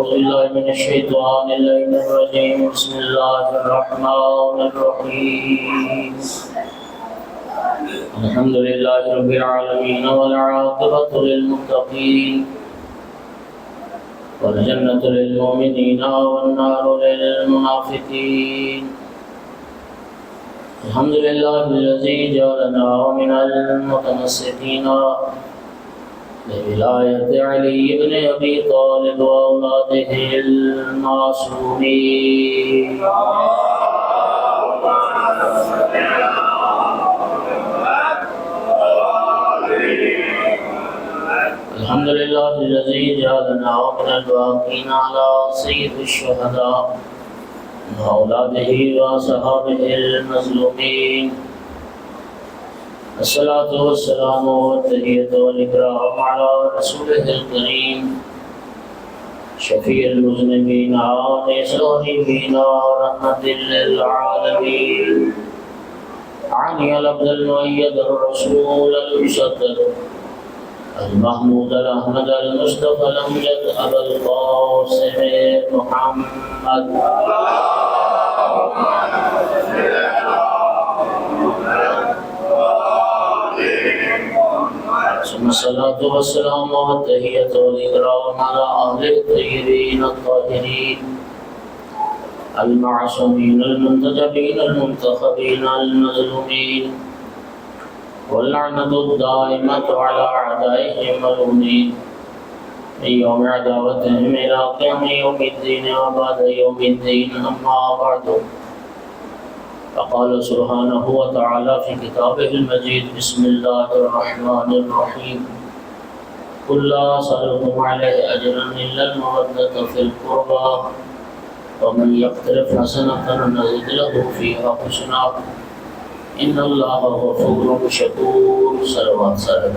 أعوذ بالله من الشيطان اللعين الرجيم بسم الله الرحمن الرحيم الحمد لله رب العالمين والعاقبة للمتقين والجنة للمؤمنين والنار للمنافقين الحمد لله الذي جعلنا من المتمسكين بولاية علي بن أبي طالب وأولاده المعصومين الحمد لله الذي جعلنا من الباقين على سيد الشهداء وأولاده وصحابه المظلومين الصلاة والسلام والتحية والإكرام على رسوله الكريم شفيع المذنبين آنس الغريبين ورحمة للعالمين عني العبد المؤيد الرسول المصدق المحمود الأحمد المصطفى الأمجد أبا القاسم محمد ثم الصلاة والسلام والتحية والإكرام على أهل الطيبين الطاهرين المعصومين المنتجبين المنتخبين المظلومين واللعنة الدائمة على أعدائهم الملعونين من يوم عداوتهم إلى قيام يوم الدين وبعد يوم الدين أما بعد فقال سبحانه وتعالى في كتابه المجيد بسم الله الرحمن الرحيم قل لا أسألكم عليه أجرا إلا المودة في القربى ومن يقترف حسنة نزد له فيها حسنا إن الله غفور شكور صلوات صاحب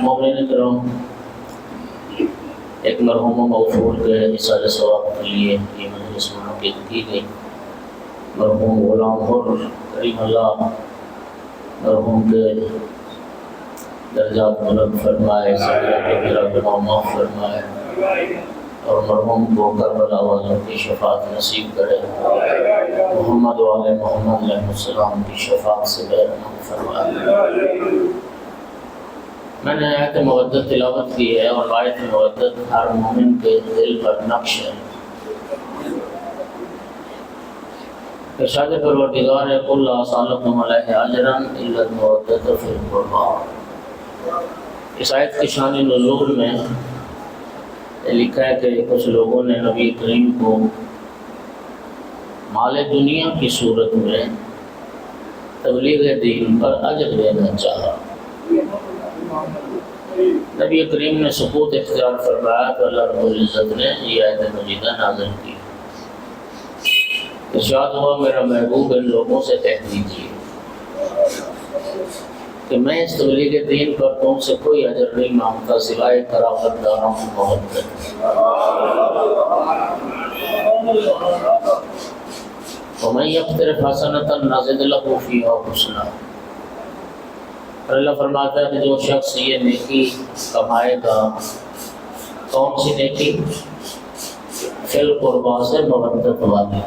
مومنین کرام، ایک مرحوم مغفور کے اصال ثواب کے لیے یہ مجلس منعقد کی گئی۔ مرحوم غلام حر کریم اللہ مرحوم کے درجات بلند فرمائے، سارے میرا گناہ معاف فرمائے اور مرحوم کو کربلا والوں کی شفاعت نصیب کرے، محمد و آل محمد علیہ السلام کی شفاعت سے بہرمند فرمائے۔ میں نے آیت مودت تلاوت کی ہے اور آیت مودت ہر مومن کے دل پر نقش ہے۔ ارشاد پروردگار ہے قل لا اسألکم علیہ اجرا الا المودۃ فی القربى۔ اس آیت کی شان نزول میں لکھا ہے کہ کچھ لوگوں نے نبی کریم کو مال دنیا کی صورت میں تبلیغ دین پر اجر دینا چاہا۔ نبی کریم نے سکوت اختیار فرمایا تو اللہ رب العزت نے یہ آیت مجیدہ نازل کی۔ ارشاد ہوا میرا محبوب ان لوگوں سے کہہ دیجیے کہ میں اس تبلیغ دین پر تم سے کوئی اجر نہیں مانگتا سوائے قرابت داروں کی محبت۔ وَمَن يَقْتَرِفْ حَسَنَةً نَزِدْ لَهُ فِيهَا حُسْنًا۔ اور اللہ فرماتا ہے کہ جو شخص یہ نیکی کمائے گا، کون سی نیکی؟ فی القربا سے مودت والی۔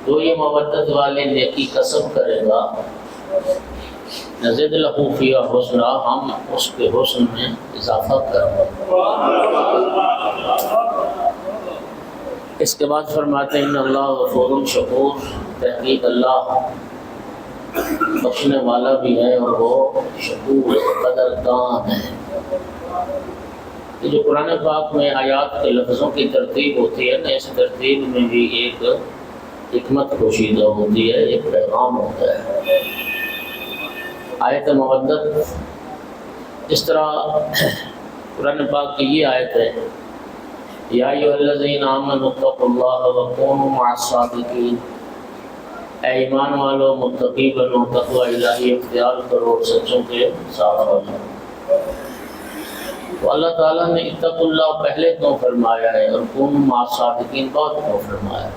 جو یہ مودت والی نیکی کسب کرے گا نزد لہ فیہا حسنا، ہم اس کے حسن میں اضافہ کریں۔ اس کے بعد فرماتے ہیں ان اللہ غفور شکور، تحقیق اللہ بخشنے والا بھی ہے اور وہ شکور قدردان ہے۔ یہ جو قرآن پاک میں آیات کے لفظوں کی ترتیب ہوتی ہے نا، اس ترتیب میں بھی ایک حکمت پوشیدہ ہوتی ہے، ایک پیغام ہوتا ہے۔ آیت مودت اس طرح قرآن پاک کی یہ آیت ہے یا ایھا الذین آمنوا اتقوا اللہ وکونوا مع الصادقین، اے ایمان والو متقی بنو، تقوی الہی اختیار کرو اور سچوں کے ساتھ ہو۔ تو اللہ تعالیٰ نے اتقوا اللہ پہلے کیوں فرمایا ہے اور کونوا مع الصادقین بعد کیوں فرمایا ہے؟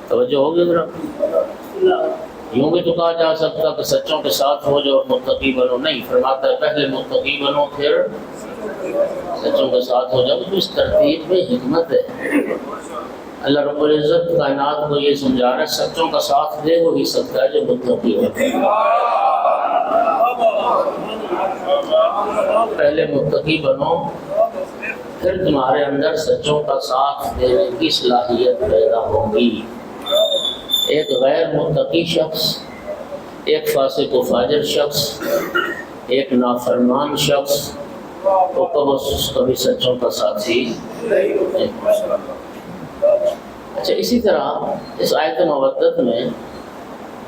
توجہ ہوگی ذرا۔ یوں بھی تو کہا جا سکتا کہ سچوں کے ساتھ ہو جاؤ اور متقی بنو، نہیں، فرماتا ہے پہلے متقی بنو پھر سچوں کے ساتھ ہو جاؤ۔ تو اس ترتیب میں حکمت ہے۔ اللہ رب العزت کائنات کو یہ سمجھا رہا ہے سچوں کا ساتھ دے وہی سکتا ہے جو متقی ہو۔ پہلے متقی بنو پھر تمہارے اندر سچوں کا ساتھ دینے کی صلاحیت پیدا ہوگی۔ ایک غیر متقی شخص، ایک فاسق و فاجر شخص، ایک نافرمان شخص تو کبھی سچوں کا ساتھی نہیں ہو سکتا۔ اچھا، اسی طرح اس آیت مودت میں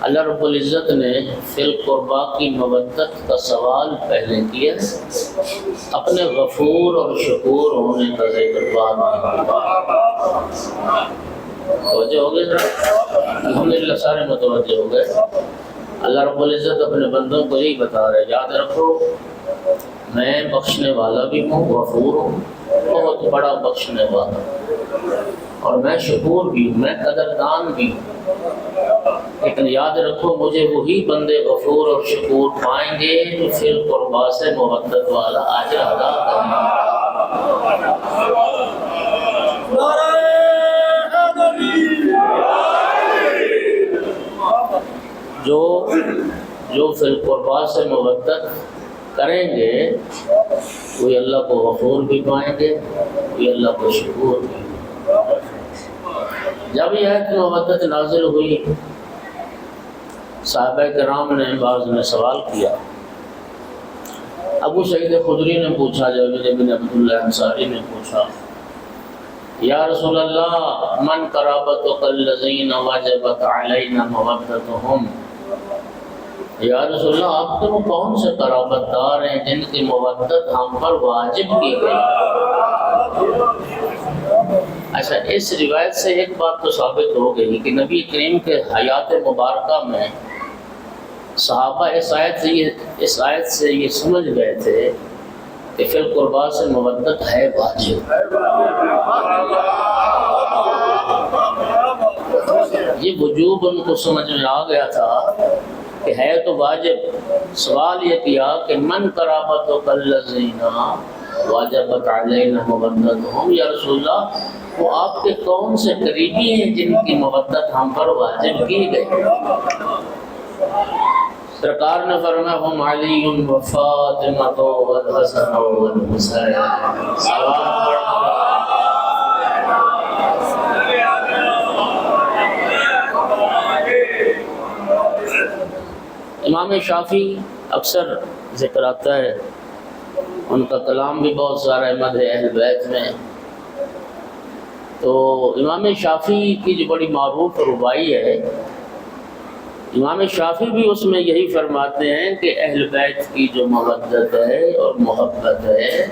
اللہ رب العزت نے فی القربا کی مودت کا سوال پہلے کیا، اپنے غفور اور شکور ہونے کا ذکر بعد میں۔ توجہ ہو گئے؟ الحمدللہ سارے متوجہ ہو گئے۔ اللہ رب العزت اپنے بندوں کو یہی بتا رہے، یاد رکھو میں بخشنے والا بھی ہوں، غفور ہوں، بہت بڑا بخشنے والا، اور میں شکور بھی ہوں، میں قدردان بھی ہوں۔ لیکن یاد رکھو مجھے وہی بندے غفور اور شکور پائیں گے جو فی القربا سے محبت والا اجر ادا کریں جو فی القربا سے محبت کریں گے وہی اللہ کو غفور بھی پائیں گے، وہی اللہ کو شکور بھی۔ جب یہ آیت مودت نازل ہوئی، صحابہ کرام نے بعض نے سوال کیا۔ ابو سعید خدری نے پوچھا، جابر بن عبداللہ انصاری نے پوچھا، یا رسول اللہ من قرابتک الذین وجبت علینا مودتہم، یا رسول اللہ آپ کے وہ کون سے قرابت دار ہیں جن کی مودت ہم پر واجب کی گئی؟ اچھا، اس روایت سے ایک بات تو ثابت ہو گئی کہ نبی کریم کے حیات مبارکہ میں صحابہ اس آیت سے یہ سمجھ گئے تھے کہ فی القربا سے مودت ہے واجب۔ یہ وجوب ان کو سمجھ میں آ گیا تھا کہ ہے تو واجب۔ سوال یہ کیا کہ من قرابتک الذین واجبت علینا مودتہم، یا رسول اللہ وہ آپ کے کون سے قریبی ہیں جن کی مودت ہم پر واجب کی گئی؟ سرکار نے فرمایا ہم علی و فاطمہ والحسن والحسین۔ امام شافعی اکثر ذکر آتا ہے، ان کا کلام بھی بہت سارا ہے مدح اہل بیت میں۔ تو امام شافعی کی جو بڑی معروف ربائی ہے، امام شافعی بھی اس میں یہی فرماتے ہیں کہ اہل بیت کی جو مودت ہے اور محبت ہے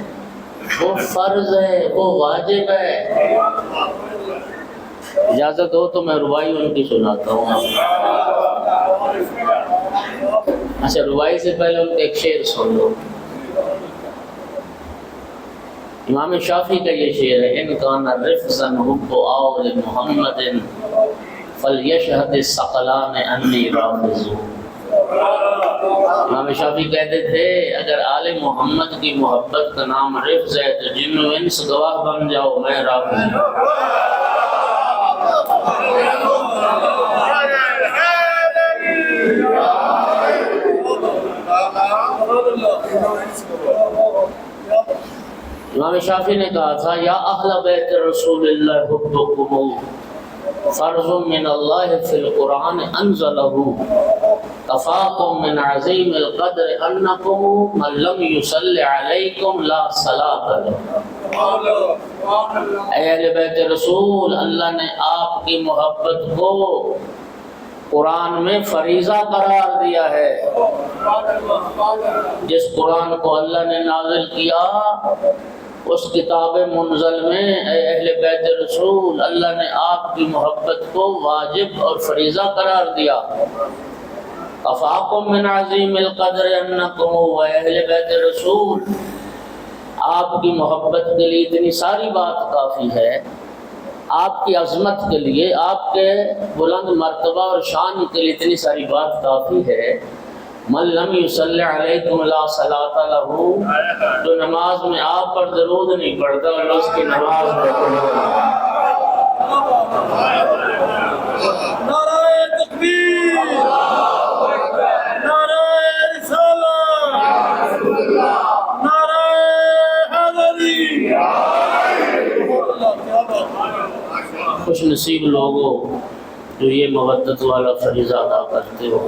وہ فرض ہے، وہ واجب ہے۔ اجازت ہو تو میں ربائی ان کی سناتا ہوں۔ اچھا، ربائی سے پہلے ان کا ایک شعر سن لو۔ امام شافعی کا یہ شعر ہے، ان کان رفضا حب آل محمد فلیشہد الثقلان انی رافض۔ امام شافعی کہتے تھے اگر آل محمد کی محبت کا نام رفض ہے تو جن و انس گواہ بن جاؤ میں رافض ہوں۔ امام شافعی نے کہا تھا یا اہل بیت رسول اللہ حبکم فرض من اللہ فی القرآن انزلہ کفاکم من عظیم القدر انکم من لم یصلی علیکم لا صلاۃ لہ۔ اے اہل بیت رسول، اللہ نے آپ کی محبت کو قرآن میں فریضہ قرار دیا ہے۔ جس قرآن کو اللہ نے نازل کیا اس کتاب منزل میں اے اہل بیت رسول اللہ نے آپ کی محبت کو واجب اور فریضہ قرار دیا۔ کفاکم من عظیم القدر انکم، و اہل بیت رسول آپ کی محبت کے لیے اتنی ساری بات کافی ہے، آپ کی عظمت کے لیے، آپ کے بلند مرتبہ اور شان کے لیے اتنی ساری بات کافی ہے۔ من لم یصلی علیکم لا صلاۃ لہ، جو نماز میں آپ پر درود نہیں پڑھتا اللہ اس کی نماز میں قبول نہیں۔ نعرہ تکبیر، نعرہ رسالت، نعرہ حیدری۔ خوش نصیب لوگوں جو یہ مودت والا فریضہ ادا کرتے ہو۔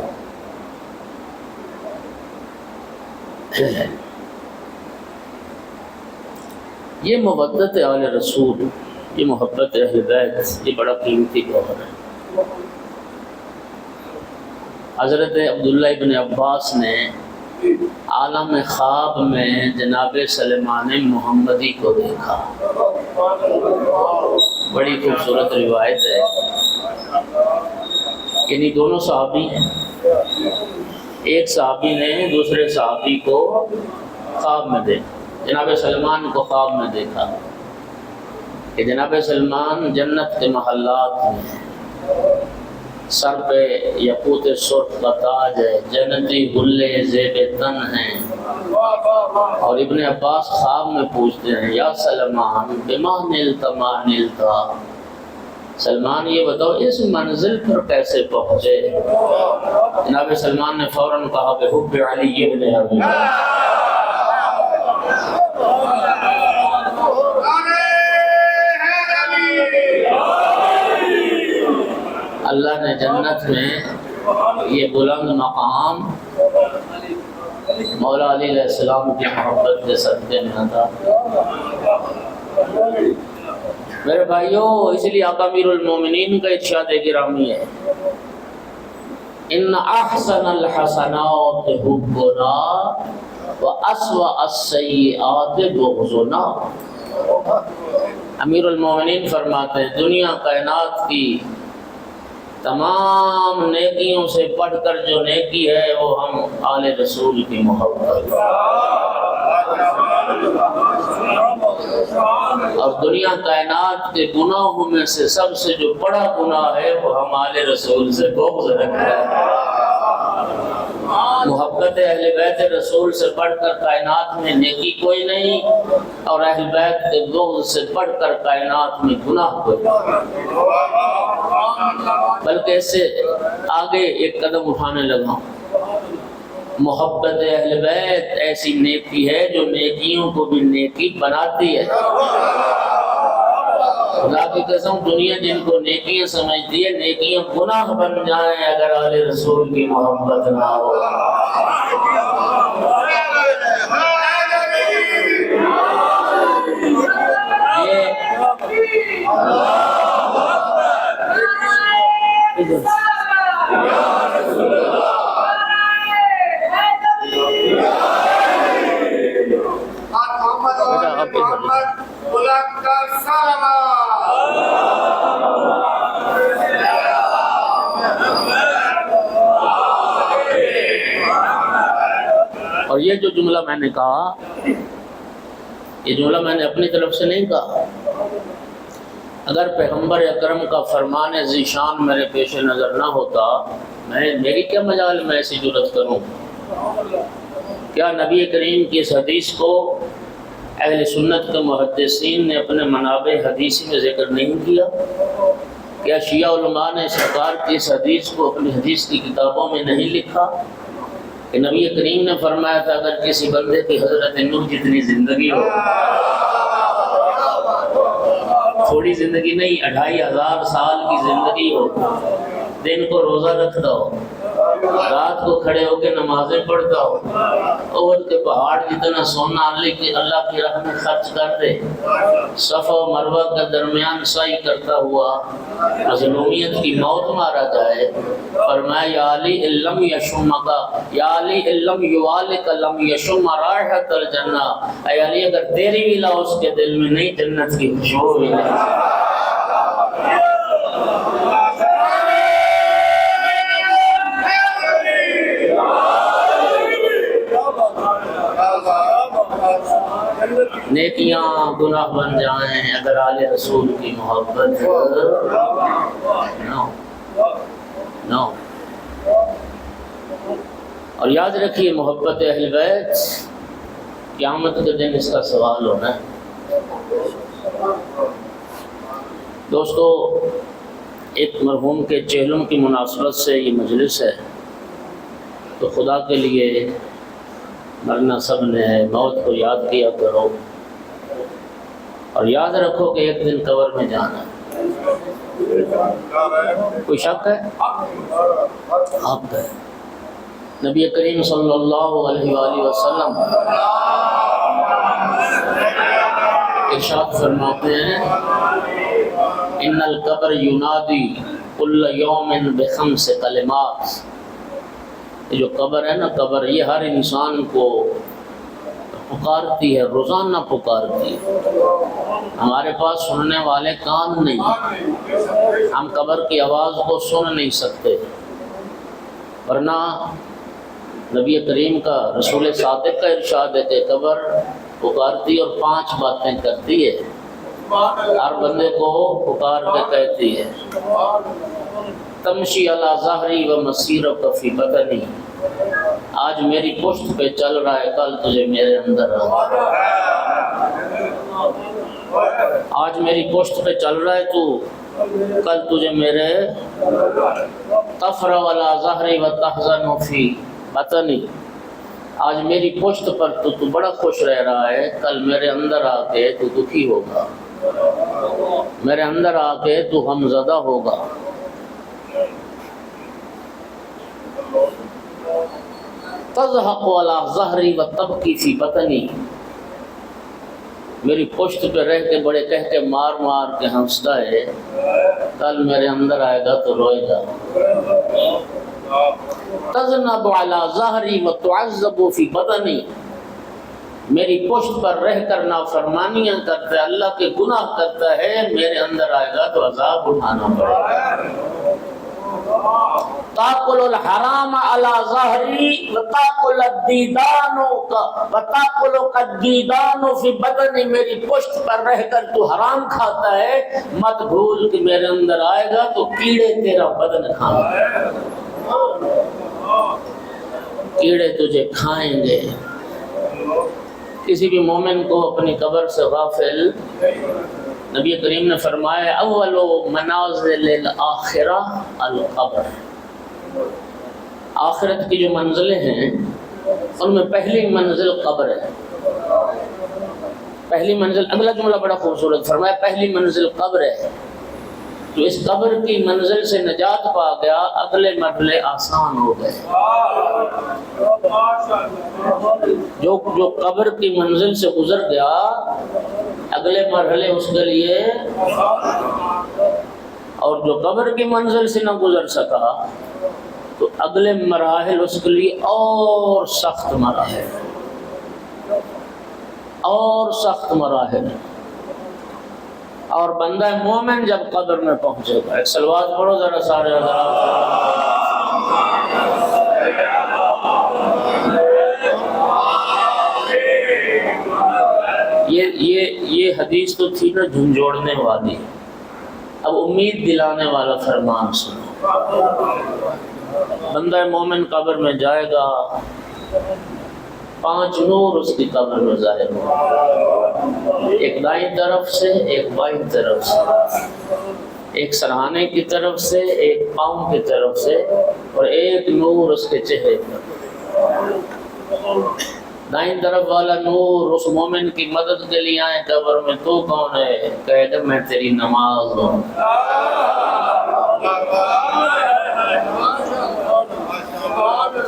یہ مودت آل رسول، یہ محبت اہل بیت، یہ بڑا قیمتی گوہر ہے۔ حضرت عبداللہ ابن عباس نے عالم خواب میں جناب سلیمان محمدی کو دیکھا۔ بڑی خوبصورت روایت ہے، یعنی دونوں صحابی ہیں، ایک صحابی نے دوسرے صحابی کو خواب میں دیکھا، جناب سلمان کو خواب میں دیکھا کہ جناب سلمان جنت کے محلات میں، سر پہ یاقوت سرخ کا تاج ہے، جنتی حلے زیب تن ہیں۔ اور ابن عباس خواب میں پوچھتے ہیں یا سلمان بما نلت ما نلتا، سلمان یہ بتاؤ اس منزل پر کیسے پہنچے؟ جناب سلمان نے فوراً کہا بحب علی ابن ابی اللہ نے جنت میں یہ بلند مقام مولا علی علیہ السلام کی محبت کے صدقے میں عطا۔ میرے بھائیوں، اس لیے آقا امیر المومنین کا ارشاد گرامی ہے ان احسن الحسنات حبنا واسوأ السیئات بغضنا۔ امیر المومنین فرماتے ہیں دنیا کائنات کی تمام نیکیوں سے بڑھ کر جو نیکی ہے وہ ہم آل رسول کی محبت، اور دنیا کائنات کے گناہوں میں سے سب سے جو بڑا گناہ ہے وہ ہم آل رسول سے بغض رکھتا ہے۔ محبت اہل بیت رسول سے بڑھ کر کائنات میں نیکی کوئی نہیں، اور اہل بیت کے بغض سے بڑھ کر کائنات میں گناہ کوئی نہیں۔ بلکہ اس سے آگے ایک قدم اٹھانے لگا، محبت اہل بیت ایسی نیکی ہے جو نیکیوں کو بھی نیکی بناتی ہے۔ خدا کی قسم دنیا جن کو نیکیاں سمجھتی ہے، نیکیاں گناہ بن جائیں اگر آل رسول کی محبت نہ ہو۔ اور یہ جو جملہ میں نے کہا، یہ جملہ میں نے اپنی طرف سے نہیں کہا، اگر پیغمبر اکرم کا فرمان ذیشان میرے پیش نظر نہ ہوتا، میری کیا مجال میں ایسی جرات کروں؟ کیا نبی کریم کی اس حدیث کو اہل سنت کے محدثین نے اپنے منابع حدیثی میں ذکر نہیں کیا؟ کیا شیعہ علماء نے سرکار کی اس حدیث کو اپنی حدیث کی کتابوں میں نہیں لکھا کہ نبی کریم نے فرمایا تھا اگر کسی بندے کی حضرت نوح جتنی زندگی ہو، تھوڑی زندگی نہیں 2500 سال کی زندگی ہو، دن کو روزہ رکھتا ہو، رات کو کھڑے ہو کے نمازیں پڑھتا ہو، احد کے پہاڑ جتنا سونا اللہ کی راہ میں خرچ کر دے، صفا و مروہ کے درمیان سعی کرتا ہوا مظلومیت کی موت مارا جائے، فرمایا یا علی لم یشمکا، یا علی لم یوالک لم یشم رائحۃ الجنہ، اے علی اگر تیری ولا اس کے دل میں نہیں جنت کی خوشبو بھی نہیں۔ نیکیاں گناہ بن جائیں اگر آل رسول کی محبت نو اور یاد رکھیے محبت اہل بیت قیامت کے دن اس کا سوال ہونا ہے۔ دوستو، ایک مرحوم کے چہلم کی مناسبت سے یہ مجلس ہے، تو خدا کے لیے مرنا سب نے ہے، موت کو یاد کیا کرو اور یاد رکھو کہ ایک دن قبر میں جانا ہے۔ کوئی شک ہے؟ حق ہے۔ نبی کریم صلی اللہ علیہ وآلہ وسلم ارشاد فرماتے ہیں ان القبر ینادی کل یوم بخمس کلمات، یہ جو قبر ہے نا، قبر یہ ہر انسان کو پکارتی ہے، روزانہ پکارتی ہے۔ ہمارے پاس سننے والے کان نہیں، ہم قبر کی آواز کو سن نہیں سکتے، ورنہ نبی کریم کا، رسول صادق کا ارشاد ہے کہ قبر پکارتی اور 5 باتیں کرتی ہے، ہر بندے کو پکار کے کہتی ہے تمشی علی ظہری و مسیرک فی بطنی، آج میری پشت پہ چل رہا ہے، کل تجھے میرے اندر آنا، آج میری پشت پہ چل رہا ہے تو کل تجھے میرے تفرح علی ظہری و تحزن فی بطنی، آج میری پشت پر تو بڑا خوش رہ رہا ہے، کل میرے اندر آ کے تو دکھی ہوگا، میرے اندر آ کے تو غمزدہ ہوگا۔ تضحک علی ظہری و تبکی فی بطنی، میری پشت پہ رہ کے بڑے کہہ کے مار مار کے ہنستا ہے، کل میرے اندر آئے گا تو روئے گا۔ تذنب علی ظہری و تعذب فی بطنی، میری پشت پر رہ کر نافرمانیاں کرتا ہے، اللہ کے گناہ کرتا ہے، میرے اندر آئے گا تو عذاب اٹھانا پڑے گا۔ تاکل الحرام علی ظہری وتاکل الدیدان وتاکل الدیدان فی بطنی، میری پشت پر رہ کر تو حرام کھاتا ہے، مت بھول کہ میرے اندر آئے گا تو کیڑے تیرا بدن کھائیں گے، کیڑے تجھے کھائیں گے۔ کسی بھی مومن کو اپنی قبر سے غافل، نبی کریم نے فرمایا اول منازل الاخرہ القبر، آخرت کی جو منزلیں ہیں ان میں پہلی منزل قبر ہے۔ پہلی منزل، اگلا جملہ بڑا خوبصورت فرمایا، پہلی منزل قبر ہے، جو اس قبر کی منزل سے نجات پا گیا اگلے مرحلے آسان ہو گئے۔ جو قبر کی منزل سے گزر گیا اگلے مرحلے اس کے لیے، اور جو قبر کی منزل سے نہ گزر سکا تو اگلے مراحل اس کے لیے اور سخت مراحل، اور سخت مراحل۔ اور بندہ مومن جب قبر میں پہنچے گا، ایک صلوات پڑھو ذرا سارے یہ حدیث تو تھی نا جھنجھوڑنے والی، اب امید دلانے والا فرمان سنو۔ بندہ مومن قبر میں جائے گا، 5 نور اس کی قبر میں ظاہر ہو، ایک دائیں طرف سے، ایک بائیں طرف سے، ایک سرہانے کی طرف سے، ایک پاؤں کی طرف سے، اور ایک نور اس کے چہرے پر۔ دائیں طرف والا نور اس مومن کی مدد کے لیے آئے قبر میں، تو کون ہے؟ کہے گا میں تیری نماز ہوں،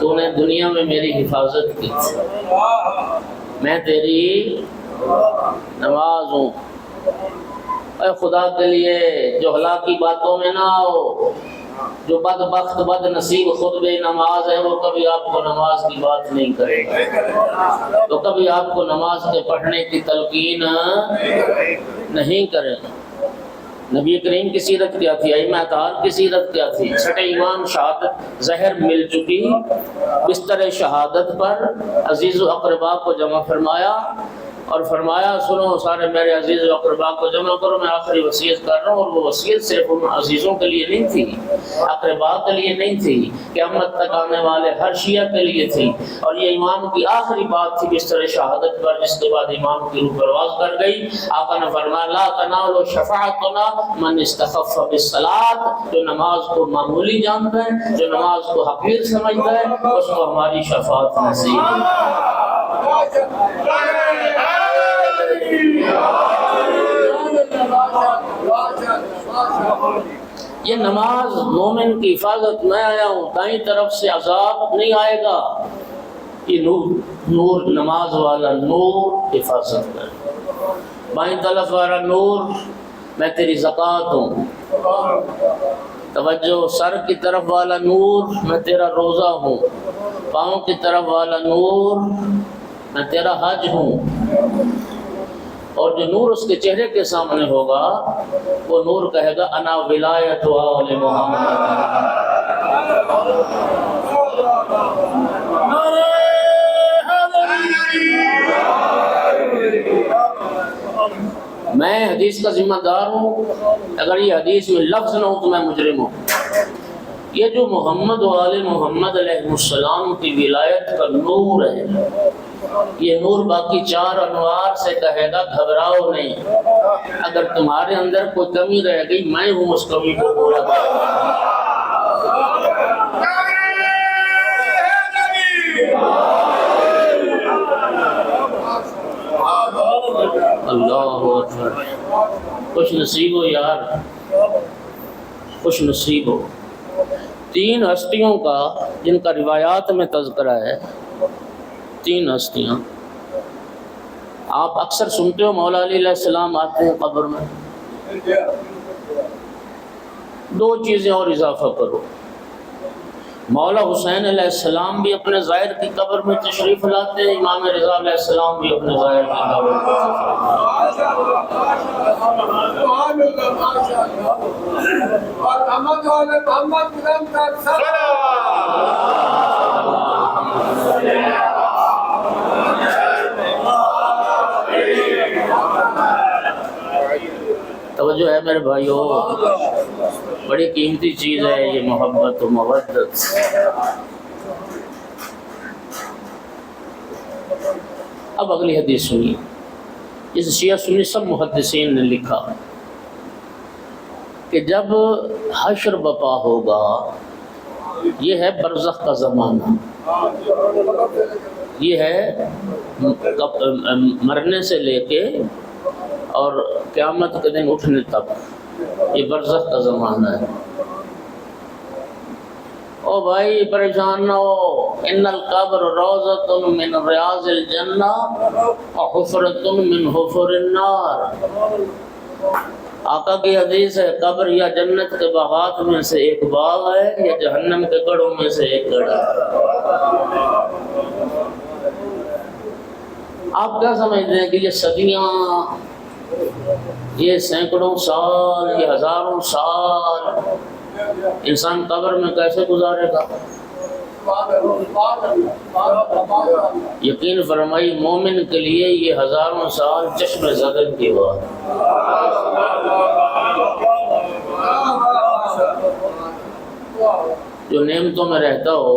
تو نے دنیا میں میری حفاظت کی تھی، میں تیری نماز ہوں۔ اے خدا کے لیے جہلا کی باتوں میں نہ آؤ، جو بدبخت بد نصیب خطبہ نماز ہے وہ کبھی آپ کو نماز کی بات نہیں کرے گا، تو کبھی آپ کو نماز کے پڑھنے کی تلقین نہیں کرے گا۔ نبی کریم کی سیرت کیا تھی؟ ائمہ اطہار کی سیرت کیا تھی؟ چھٹے ایمان شہادت، زہر مل چکی، بستر شہادت پر عزیز و اقربا کو جمع فرمایا، اور فرمایا سنو سارے میرے عزیز و اقربا کو جمع کرو، میں آخری وصیت کر رہا ہوں۔ اور وہ وصیت صرف ان عزیزوں کے لیے نہیں تھی، اقربا کے لیے نہیں تھی، قیامت تک آنے والے ہر شیعہ کے لیے تھی۔ اور یہ امام کی آخری بات تھی بستر شہادت پر، جس کے بعد امام کی روح پرواز کر گئی۔ آقا نے فرمایا لا تنالوا شفاعتنا من استخف بالصلاۃ، جو نماز کو معمولی جانتا ہے، جو نماز کو حقیر سمجھتا ہے، اس کو ہماری شفاعت نصیب ہے۔ یہ نماز مومن کی حفاظت میں آیا ہوں، دائیں طرف سے عذاب نہیں آئے گا، یہ نور نماز والا نور حفاظت کر، بائیں طرف والا نور میں تیری زکوٰۃ ہوں، توجہ، سر کی طرف والا نور میں تیرا روزہ ہوں، پاؤں کی طرف والا نور میں تیرا حج ہوں۔ اور جو نور اس کے چہرے کے سامنے ہوگا وہ نور کہے گا انا ولایت آل محمد۔ میں حدیث کا ذمہ دار ہوں، اگر یہ حدیث میں لفظ نہ ہو تو میں مجرم ہوں۔ یہ جو محمد و آل محمد علیہ السلام کی ولایت کا نور ہے، یہ نور باقی چار انوار سے کہے گا گھبراؤ نہیں، اگر تمہارے اندر کوئی کمی رہ گئی میں ہوں اس کمی کو پورا کروں۔ اللہ اکبر، خوش نصیب ہو یار، خوش نصیب ہو۔ تین ہستیوں کا جن کا روایات میں تذکرہ ہے، تین ہستیاں آپ اکثر سنتے ہو، مولا علی علیہ السلام آتے ہیں قبر میں، دو چیزیں اور اضافہ کرو، مولا حسین علیہ السلام بھی اپنے ظاہر کی قبر میں تشریف لاتے ہیں، امام رضا علیہ السلام بھی اپنے ظاہر کی قبر میں توجہ ہے میرے بھائیو، بڑی قیمتی چیز ہے یہ محبت و مودت۔ اب اگلی حدیث سنیے، اس شیعہ سنی سب محدثین نے لکھا کہ جب حشر بپا ہوگا، یہ ہے برزخ کا زمانہ، یہ ہے مرنے سے لے کے اور قیامت کے دن اٹھنے تک، یہ برزخ کا زمانہ ہے۔ او بھائی پریشان نہ ہو، ان القبر روضۃ من ریاض الجنہ وحفرۃ من حفر النار۔ آقا کی حدیث ہے، قبر یا جنت کے باغات میں سے ایک باغ ہے یا جہنم کے گڑھوں میں سے ایک گڑھ ہے۔ آپ کیا سمجھتے ہیں کہ یہ صدیاں، یہ سینکڑوں سال، یہ ہزاروں سال انسان قبر میں کیسے گزارے گا؟ یقین فرمائی مومن کے لیے یہ ہزاروں سال چشم زدن کی بات۔ جو نعمتوں میں رہتا ہو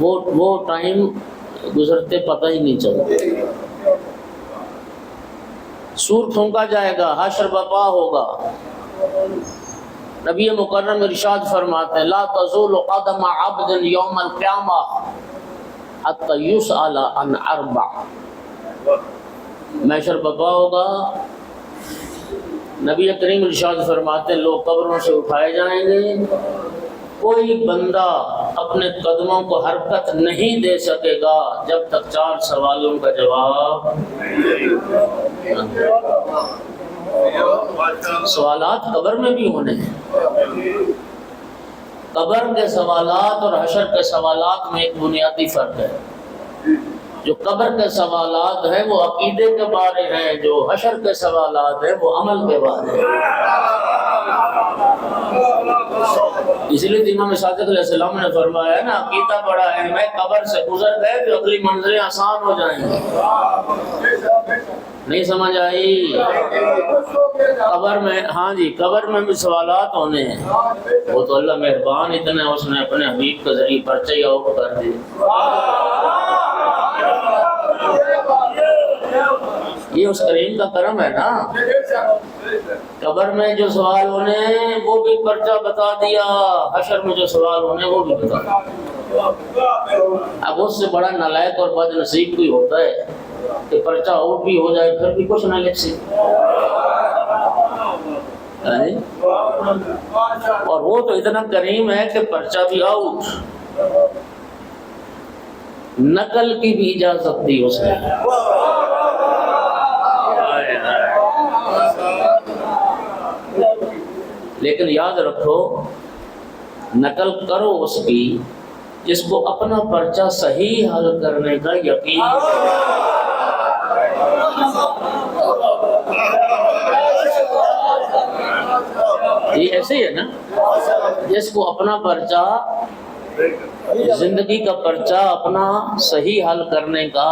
وہ ٹائم گزرتے پتہ ہی نہیں چلتا۔ سور پھونکا جائے گا، حشر بپا ہوگا۔ نبی مکرم ارشاد فرماتے ہیں لا تزول قدم عبد یوم القیامہ حتی یسأل عن اربع۔ محشر بپا ہوگا، نبی کریم ارشاد فرماتے ہیں لوگ قبروں سے اٹھائے جائیں گے، کوئی بندہ اپنے قدموں کو حرکت نہیں دے سکے گا جب تک چار سوالوں کا جواب۔ سوالات قبر میں بھی ہونے ہیں۔ قبر کے سوالات اور حشر کے سوالات میں ایک بنیادی فرق ہے۔ جو قبر کے سوالات ہیں وہ عقیدے کے بارے ہیں، جو حشر کے سوالات ہیں وہ عمل کے بارے ہیں۔ اس لیے امام صادق علیہ السلام نے فرمایا نا عقیدہ بڑا اہم ہے، قبر سے گزر گئے تو اگلی منزلیں آسان ہو جائیں گی۔ نہیں سمجھ آئی؟ قبر میں، ہاں جی، قبر میں بھی سوالات ہونے ہیں، وہ تو اللہ مہربان اتنا اس نے اپنے حبیب کے ذریعے پرچے آؤٹ کر دی۔ یہ اس کریم کا کرم ہے نا۔ قبر میں جو سوال ہونے ہیں وہ بھی پرچہ بتا دیا، حشر میں جو سوال ہونے ہیں وہ بھی بتا دیا۔ اب اس سے بڑا نالائق اور بد نصیب کوئی ہوتا ہے کہ پرچہ آؤٹ بھی ہو جائے پھر بھی کچھ نہ لکھ سکے۔ اور وہ تو اتنا کریم ہے کہ پرچہ بھی آؤٹ، نقل کی بھی اجازت دی اس نے۔ لیکن یاد رکھو نقل کرو اس کی جس کو اپنا پرچہ صحیح حل کرنے کا یقین یہ ایسے ہی ہے نا، جس کو اپنا پرچہ، زندگی کا پرچہ اپنا صحیح حل کرنے کا،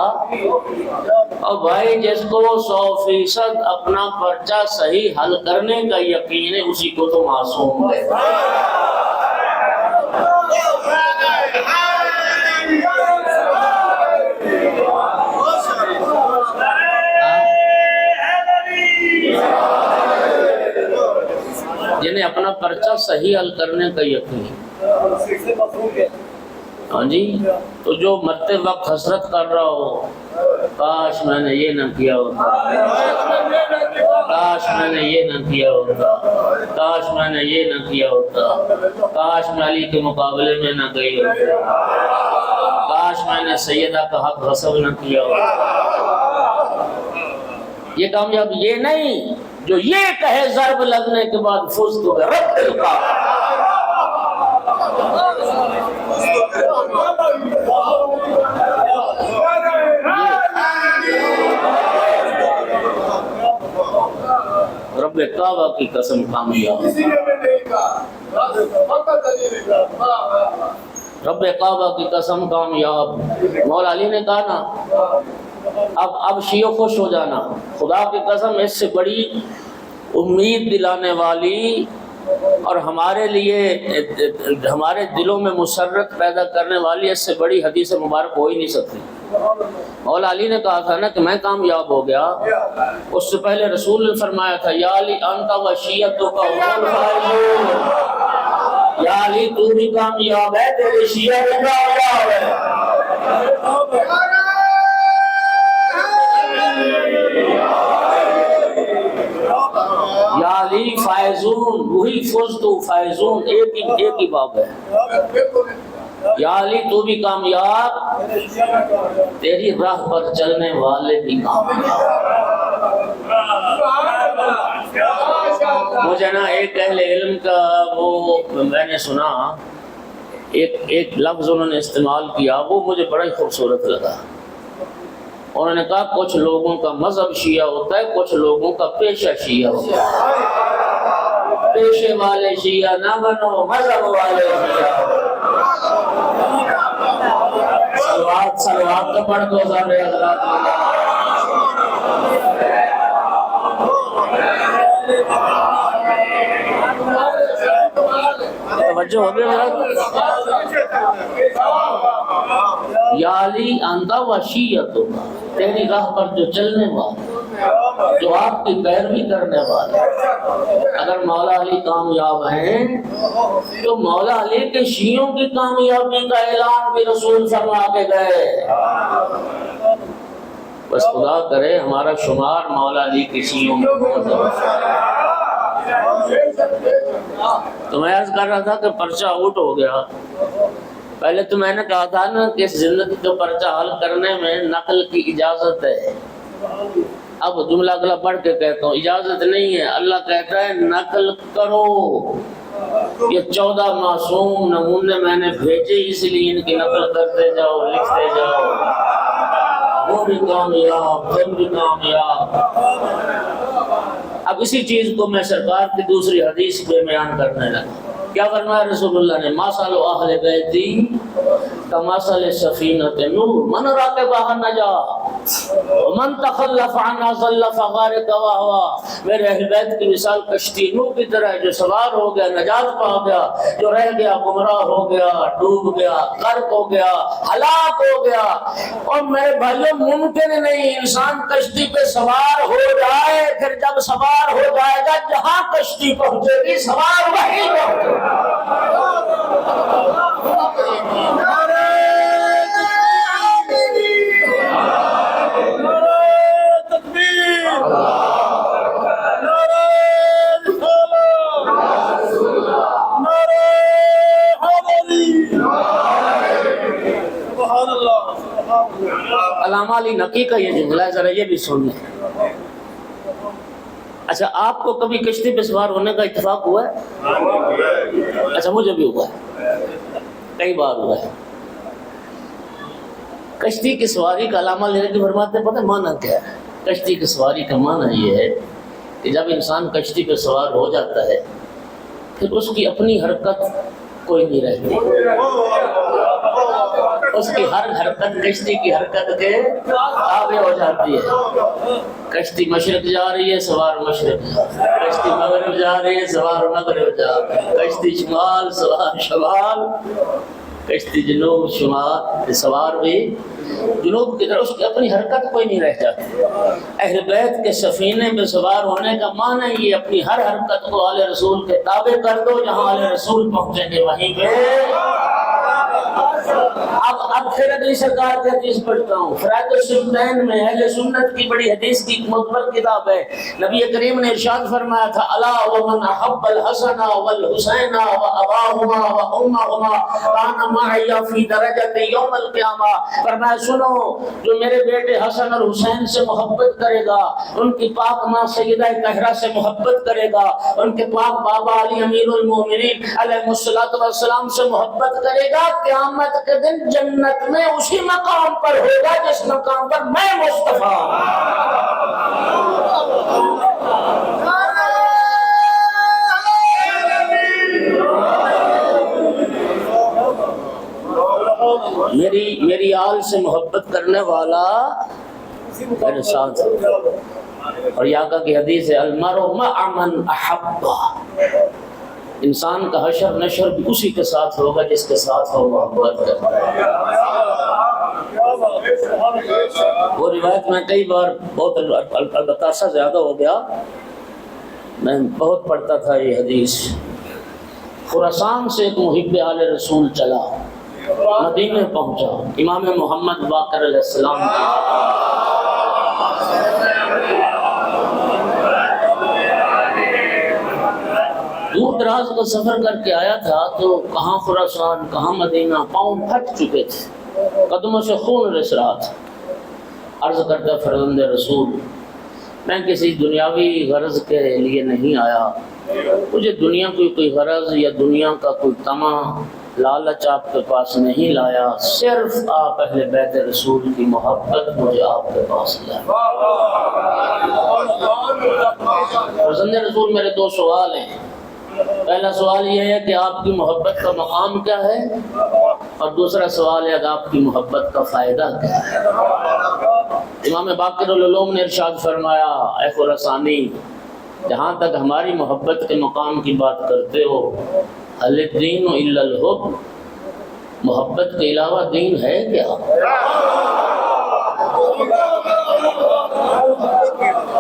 اور بھائی جس کو 100% اپنا پرچہ صحیح حل کرنے کا یقین ہے اسی کو تو معصوم ہے۔ جنہیں اپنا پرچہ صحیح حل کرنے کا یقین، ہاں جی، تو جو مرتے وقت حسرت کر رہا ہو کاش میں نے یہ نہ کیا ہوتا، کاش میں نے یہ نہ کیا ہوتا، کاش میں نے یہ نہ کیا ہوتا، کاش میں علی کے مقابلے میں نہ گئی ہوتا، کاش میں نے سیدہ کا حق غصب نہ کیا ہوتا۔ یہ کامیاب یہ نہیں جو یہ کہے ضرب لگنے کے بعد فزت برب الکعبہ۔ رب کعبہ کی قسم کامیاب، رب کعبہ کی قسم کامیاب۔ مولا علی نے کہا نا اب شیعہ خوش ہو جانا، خدا کی قسم اس سے بڑی امید دلانے والی اور ہمارے لیے ہمارے دلوں میں مسرت پیدا کرنے والی اس سے بڑی حدیث مبارک ہو ہی نہیں سکتی۔ مولا علی نے کہا تھا نا کہ میں کامیاب ہو گیا، اس سے پہلے رسول نے فرمایا تھا یا علی انت و شیعتک هم الفائزون، یا علی تو بھی کامیاب ہے، تیرے شیعہ بھی کامیاب ہے۔ یا علی فائزون، وہی فزتو فائزون، ایک ہی باب ہے۔ یا علی تو بھی کامیاب، تیری راہ پر چلنے والے بھی کامیاب۔ مجھے نا ایک اہل علم کا وہ میں نے سنا، ایک لفظ انہوں نے استعمال کیا، وہ مجھے بڑا ہی خوبصورت لگا۔ انہوں نے کہا کچھ لوگوں کا مذہب شیعہ ہوتا ہے، کچھ لوگوں کا پیشہ شیعہ ہوتا ہے۔ پیشے والے شیعہ نہ بنو، مذہب والے شیعہ۔ سلوات تو پڑھ دو سارے حضرات۔ توجہ ہو گئی حضرات؟ یا علی انت و شیعتک، تیری راہ پر جو چلنے والے، جو آپ کی پیروی کرنے والے۔ اگر مولا علی کامیاب ہیں تو مولا علی کے شیعوں کی کامیابی کا اعلان بھی رسول فرما کے گئے۔ بس خدا کرے ہمارا شمار مولا علی کے شیعوں میں ہو جائے۔ تو میں عرض کر رہا تھا کہ پرچہ آؤٹ ہو گیا۔ پہلے تو میں نے کہا تھا نا کہ اس زندگی کا پرچہ حل کرنے میں نقل کی اجازت ہے۔ اب جملہ اگلا پڑھ کے کہتا ہوں، اجازت نہیں ہے، اللہ کہتا ہے نقل کرو۔ یہ 14 معصوم نمونے میں نے بھیجے، اس لیے ان کی نقل کرتے جاؤ، لکھتے جاؤ، وہ بھی کامیاب، تم بھی کامیاب۔ اب اسی چیز کو میں سرکار کی دوسری حدیث پہ بیان کرنے لگا۔ کیا فرمایا رسول اللہ نے؟ ماسل اہل بیتی کمثل سفینۃ نوح من راکبھا نجا ومن تخلف عنہا ضل فغارق وهوى۔ میرے اہل بیت کی مثال کشتی نوح کی طرح ہے، جو سوار ہو گیا نجات پا گیا، جو رہ گیا گمراہ ہو گیا، ڈوب گیا، غرق ہو گیا، ہلاک ہو گیا۔ اور میرے بھائیوں ممکن نہیں انسان کشتی پہ سوار ہو جائے، پھر جب سوار ہو جائے گا جہاں کشتی پہنچے گی سوار وہیں پہنچے علامہ علی نقی کا یہ جملہ ہے، ذرا یہ بھی سن لیں۔ اچھا آپ کو کبھی کشتی پہ سوار ہونے کا اتفاق ہوا ہے؟ اچھا مجھے بھی ہوا ہے، کئی بار ہوا ہے۔ کشتی کی سواری کا علامہ علی نقی فرماتے ہیں، پتہ ہے معنی کیا ہے؟ کشتی کی سواری کا معنی یہ ہے کہ جب انسان کشتی پہ سوار ہو جاتا ہے پھر اس کی اپنی حرکت کوئی نہیں رہتی، اس کی ہر حرکت کشتی کی حرکت کے تابع ہو جاتی ہے۔ کشتی مشرق جا رہی ہے سوار مشرق جا رہا ہے، کشتی مغرب جا رہی ہے سوار مغرب جا رہا ہے، کشتی شمال سوار شمال، کشتی جنوب شمال سوار بھی جنوب کی طرف، اس کی اپنی حرکت کوئی نہیں رہ جاتی۔ اہل بیت کے سفینے میں سوار ہونے کا معنی یہ اپنی ہر حرکت کو آل رسول کے تابع کر دو، جہاں آل رسول پہنچیں گے وہیں پہ۔ اب پھر اگلی سرکار کی حدیث پڑھتا ہوں، فرائض السنتین میں اہل سنت کی بڑی حدیث کی معتبر کتاب ہے۔ نبی کریم نے ارشاد فرمایا تھا، الا ومن احب الحسن والحسین واباہما وامہما کان معی فی درجۃ یوم القیامہ۔ فرمایا سنو، جو میرے بیٹے حسن اور حسین سے محبت کرے گا، ان کی پاک ماں سیدہ طاہرہ سے محبت کرے گا، ان کے پاک بابا علی امیر المومنین علیہ الصلوۃ والسلام سے محبت کرے گا، قیامت کے دن جنت میں اسی مقام پر ہوگا جس مقام پر میں مصطفیٰ میری آل سے محبت کرنے والا میرے ساتھ ہے۔ اور یہ آقا کی حدیث ہے، المرء مع من احب، انسان کا حشر نشر بھی اسی کے ساتھ ہوگا جس کے ساتھ ہو محبت کرتا ہے۔ وہ روایت میں کئی بار بہت البتہ عرصہ زیادہ ہو گیا میں بہت پڑھتا تھا یہ حدیث۔ خراسان سے ایک محب آل رسول چلا، مدینے پہنچا، امام محمد باقر علیہ السلام دور دراز کا سفر کر کے آیا تھا، تو کہاں خراسان کہاں مدینہ، پاؤں پھٹ چکے تھے، قدموں سے خون رس رہا تھا۔ عرض کرتا فرزند رسول، میں کسی دنیاوی غرض کے لیے نہیں آیا، مجھے دنیا کی کوئی غرض یا دنیا کا کوئی طمع لالچ آپ کے پاس نہیں لایا، صرف آپ اہل بیت رسول کی محبت مجھے آپ کے پاس لایا۔ فرزند رسول، میرے دو سوال ہیں۔ پہلا سوال یہ ہے کہ آپ کی محبت کا مقام کیا ہے، اور دوسرا سوال ہے کہ آپ کی محبت کا فائدہ کیا ہے۔ امام باقر العلوم نے ارشاد فرمایا، اے خراسانی، جہاں تک ہماری محبت کے مقام کی بات کرتے ہو، هل الدین الا الحب، محبت کے علاوہ دین ہے کیا؟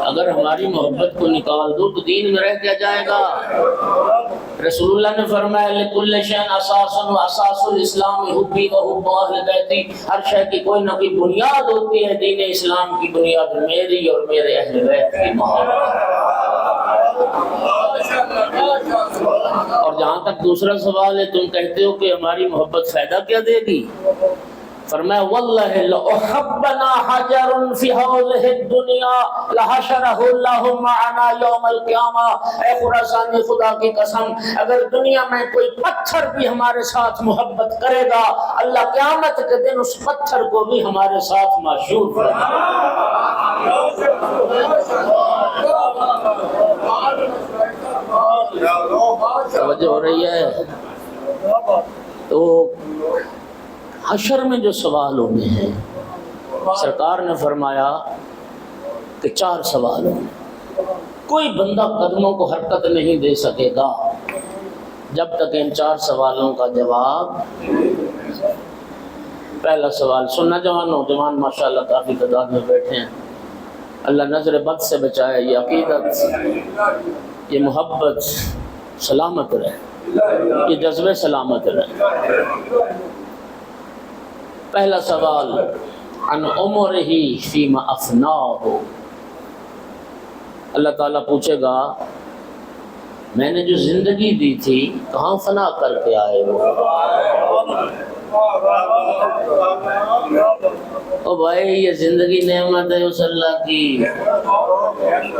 اگر ہماری محبت کو نکال دو تو دین میں رہ کیا جائے گا؟ رسول اللہ نے فرمایا لِكُلِّ شَيْءٍ أَسَاسٌ وَأَسَاسُ الْإِسْلَامِ حُبِّي وَحُبُّ أَهْلِ بَيْتِي۔ ہر شے کی کوئی نہ کوئی بنیاد ہوتی ہے، دین اسلام کی بنیاد میری اور میرے اہل بیت کی محبت۔ اور جہاں تک دوسرا سوال ہے، تم کہتے ہو کہ ہماری محبت فائدہ کیا دے گی؟ فرمایا واللہ لأحبنا حجر فی حوضہ الدنیا لحشرہ اللہ معنا یوم القیامہ۔ اے خراسانی، خدا کی قسم، اگر دنیا میں کوئی پتھر بھی ہمارے ساتھ محبت کرے گا، اللہ قیامت کے دن اس پتھر کو بھی ہمارے ساتھ معشوق کرے گا۔ توجہ ہو رہی ہے؟ تو حشر میں جو سوال ہونے ہیں، سرکار نے فرمایا کہ 4 سوال ہوں گے۔ کوئی بندہ قدموں کو حرکت نہیں دے سکے گا جب تک ان 4 سوالوں کا جواب۔ پہلا سوال سننا جوان ماشاءاللہ کافی تعداد میں بیٹھے ہیں، اللہ نظر بد سے بچائے، یہ عقیدت، یہ محبت سلامت رہے، یہ جذبے سلامت رہے۔ پہلا سوال عن عمرہ فیما افناہ، اللہ تعالیٰ پوچھے گا میں نے جو زندگی دی تھی کہاں فنا کر کے آئے ہو؟ او بھائی یہ زندگی نعمت ہے اس اللہ کی،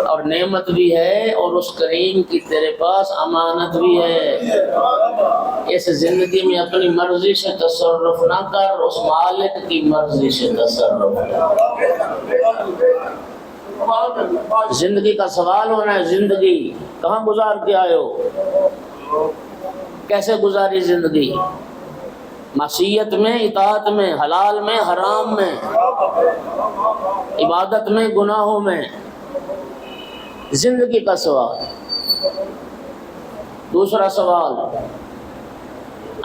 اور نعمت بھی ہے اور اس کریم کی تیرے پاس امانت بھی ہے۔ اس زندگی میں اپنی مرضی سے تصرف نہ کر، اس مالک کی مرضی سے تصرف کر۔ زندگی کا سوال ہونا ہے، زندگی کہاں گزار کے آئے ہو، کیسے گزاری زندگی، معصیت میں، اطاعت میں، حلال میں، حرام میں، عبادت میں، گناہوں میں، زندگی کا سوال۔ دوسرا سوال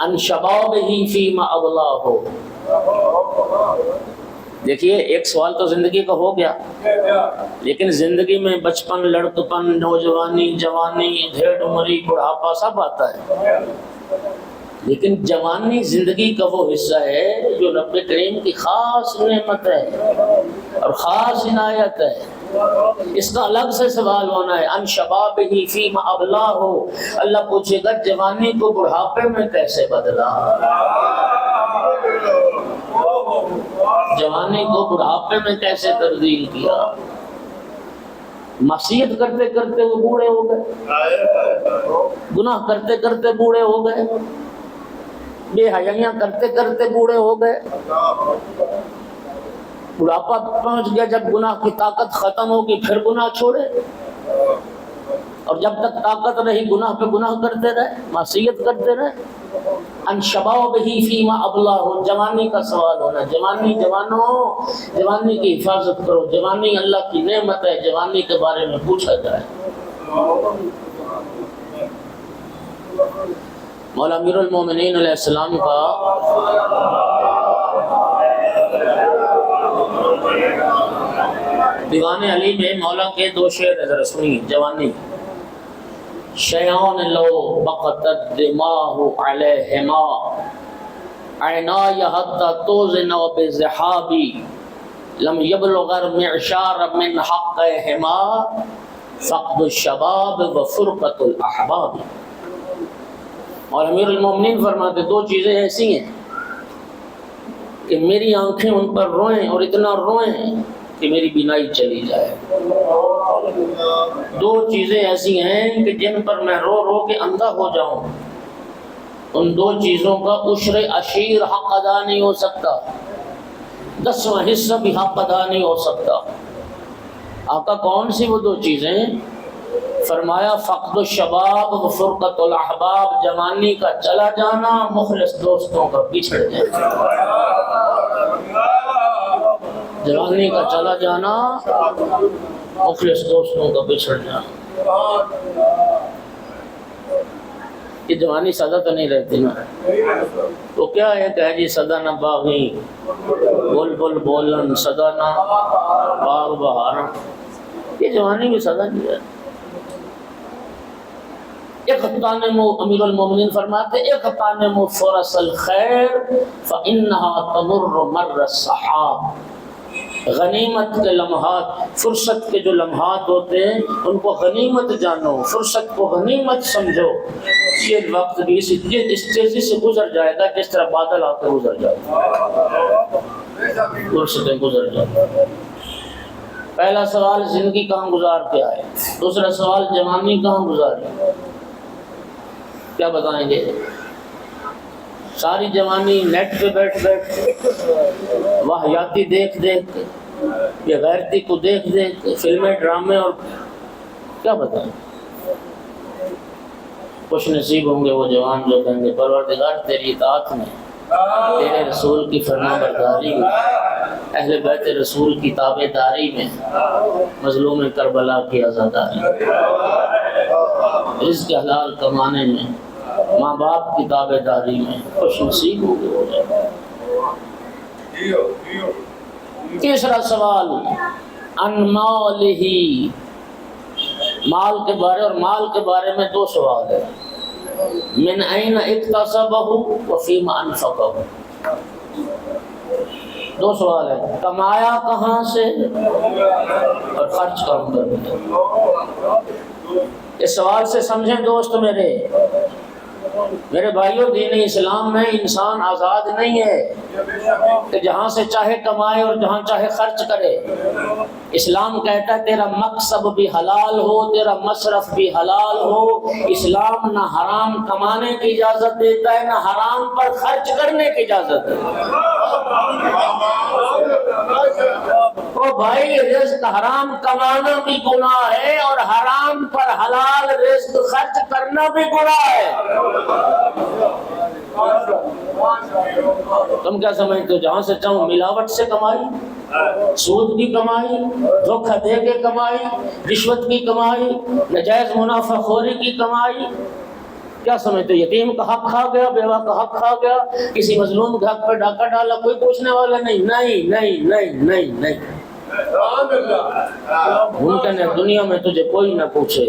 ان شبابہ فیما ابلاہ، دیکھیے ایک سوال تو زندگی کا ہو گیا، لیکن زندگی میں بچپن، لڑکپن، نوجوانی، جوانی، ڈھیڑ عمری، بڑھاپا سب آتا ہے، لیکن جوانی زندگی کا وہ حصہ ہے جو رب کریم کی خاص نعمت ہے اور خاص عنایت ہے، اس کا الگ سے سوال ہونا ہے۔ ان شبابہ فیما ابلاہ، اللہ پوچھے گا جوانی کو بڑھاپے میں کیسے بدلا، جوانی کو بڑھاپے میں کیسے تبدیل کیا۔ معصیت کرتے کرتے وہ بوڑھے ہو گئے، گناہ کرتے کرتے بوڑھے ہو گئے، بے حیائیاں کرتے کرتے بوڑھے ہو گئے، بڑھاپا پہنچ گیا، جب گناہ کی طاقت ختم ہوگی پھر گناہ چھوڑے، اور جب تک طاقت رہی گناہ پہ گناہ کرتے رہے، معصیت کرتے رہے۔ ان شبابہ فیما ابلاہ، جوانی کا سوال ہونا، جوانی، جوانوں جوانی کی حفاظت کرو، جوانی اللہ کی نعمت ہے، جوانی کے بارے میں پوچھا جائے۔ مولا امیر المومنین علیہ السلام کا دیوان علی میں مولا کے 2 شعر ذرا سنیے، جوانی۔ شیان لو بقتت دماہ علیہما عینای حتی توزن بزحابی لم یبلغ المعشار من حقہما فقد الشباب وفرقت الاحباب۔ اور امیر المومنین فرماتے 2 چیزیں ایسی ہیں کہ میری آنکھیں ان پر روئیں اور اتنا روئیں کہ میری بینائی چلی جائے۔ 2 چیزیں ایسی ہیں کہ جن پر میں رو رو کے اندھا ہو جاؤں، ان 2 چیزوں کا عشر عشیر حق ادا نہیں ہو سکتا، 10واں حصہ بھی حق ادا نہیں ہو سکتا۔ آقا کون سی وہ 2 چیزیں؟ فرمایا فقد الشباب و فرقت الاحباب، جوانی کا چلا جانا، مخلص دوستوں کا بچھڑ جانا۔ جوانی کا چلا جانا، مخلص دوستوں کا بچھڑ جانا۔ یہ جوانی سدا تو نہیں رہتی نا، تو کیا ہے کہ جی سدا نہ باغی بول بول بولن، سدا نہ باغ بہارن، یہ جوانی بھی سدا نہیں رہتی۔ اغتنموا، امیر المومنین فرماتے اغتنموا فرص الخیر فإنها تمر مر السحاب، غنیمت کے لمحات، فرصت کے جو لمحات ہوتے ہیں ان کو غنیمت جانو، فرصت کو غنیمت سمجھو، یہ وقت بھی اس تیزی سے گزر جائے گا جس طرح بادل آ کے گزر جائے گا، فرصتیں گزر جائیں۔ پہلا سوال زندگی کہاں گزار کے آئے، دوسرا سوال جوانی کہاں گزاری، کیا بتائیں گے؟ ساری جوانی نیٹ پہ بیٹھ بیٹھ واہیاتی دیکھ دیکھ کے، بے غیرتی کو دیکھ دیکھ کے، فلمیں، ڈرامے، اور کیا بتائیں؟ خوش نصیب ہوں گے وہ جوان جو کہیں گے پروردگار تیری اطاعت میں، تیرے رسول کی فرما برداری میں، اہل بیت رسول کی تابع داری میں، مظلوم کربلا کی آزاداری، رزق حلال کمانے میں، ماں باپ کی تابع داری میں خوش نصیب ہوں گے وہ جوان۔ تیسرا سوال ان مالہ، مال کے بارے، اور مال کے بارے میں دو سوال ہے، من این اکتسبہ وفیما انفقہ، دو سوال ہے، کمایا کہاں سے اور خرچ کہاں پر کیا۔ اس سوال سے سمجھیں دوست میرے بھائیوں، دین اسلام میں انسان آزاد نہیں ہے کہ جہاں سے چاہے کمائے اور جہاں چاہے خرچ کرے۔ اسلام کہتا ہے تیرا مقصد بھی حلال ہو، تیرا مصرف بھی حلال ہو۔ اسلام نہ حرام کمانے کی اجازت دیتا ہے، نہ حرام پر خرچ کرنے کی اجازت دیتا ہے۔ او بھائی، رزق حرام کمانا بھی گناہ ہے اور حرام پر حلال رزق خرچ کرنا بھی گناہ ہے۔ تم کیا سمجھتے ہو جہاں سے چاہوں ملاوٹ سے کمائی، سود کی کمائی، دھوکہ دے کے کمائی، رشوت کی کمائی، نجائز منافع خوری کی کمائی، کیا سمجھتے ہو یتیم کا حق کھا گیا، بیوہ کا حق کھا گیا، کسی مظلوم کے حق پر ڈاکہ ڈالا، کوئی پوچھنے والا نہیں؟ نہیں نہیں نہیں نہیں نہیں۔ ممکن ہے دنیا میں تجھے کوئی نہ پوچھے،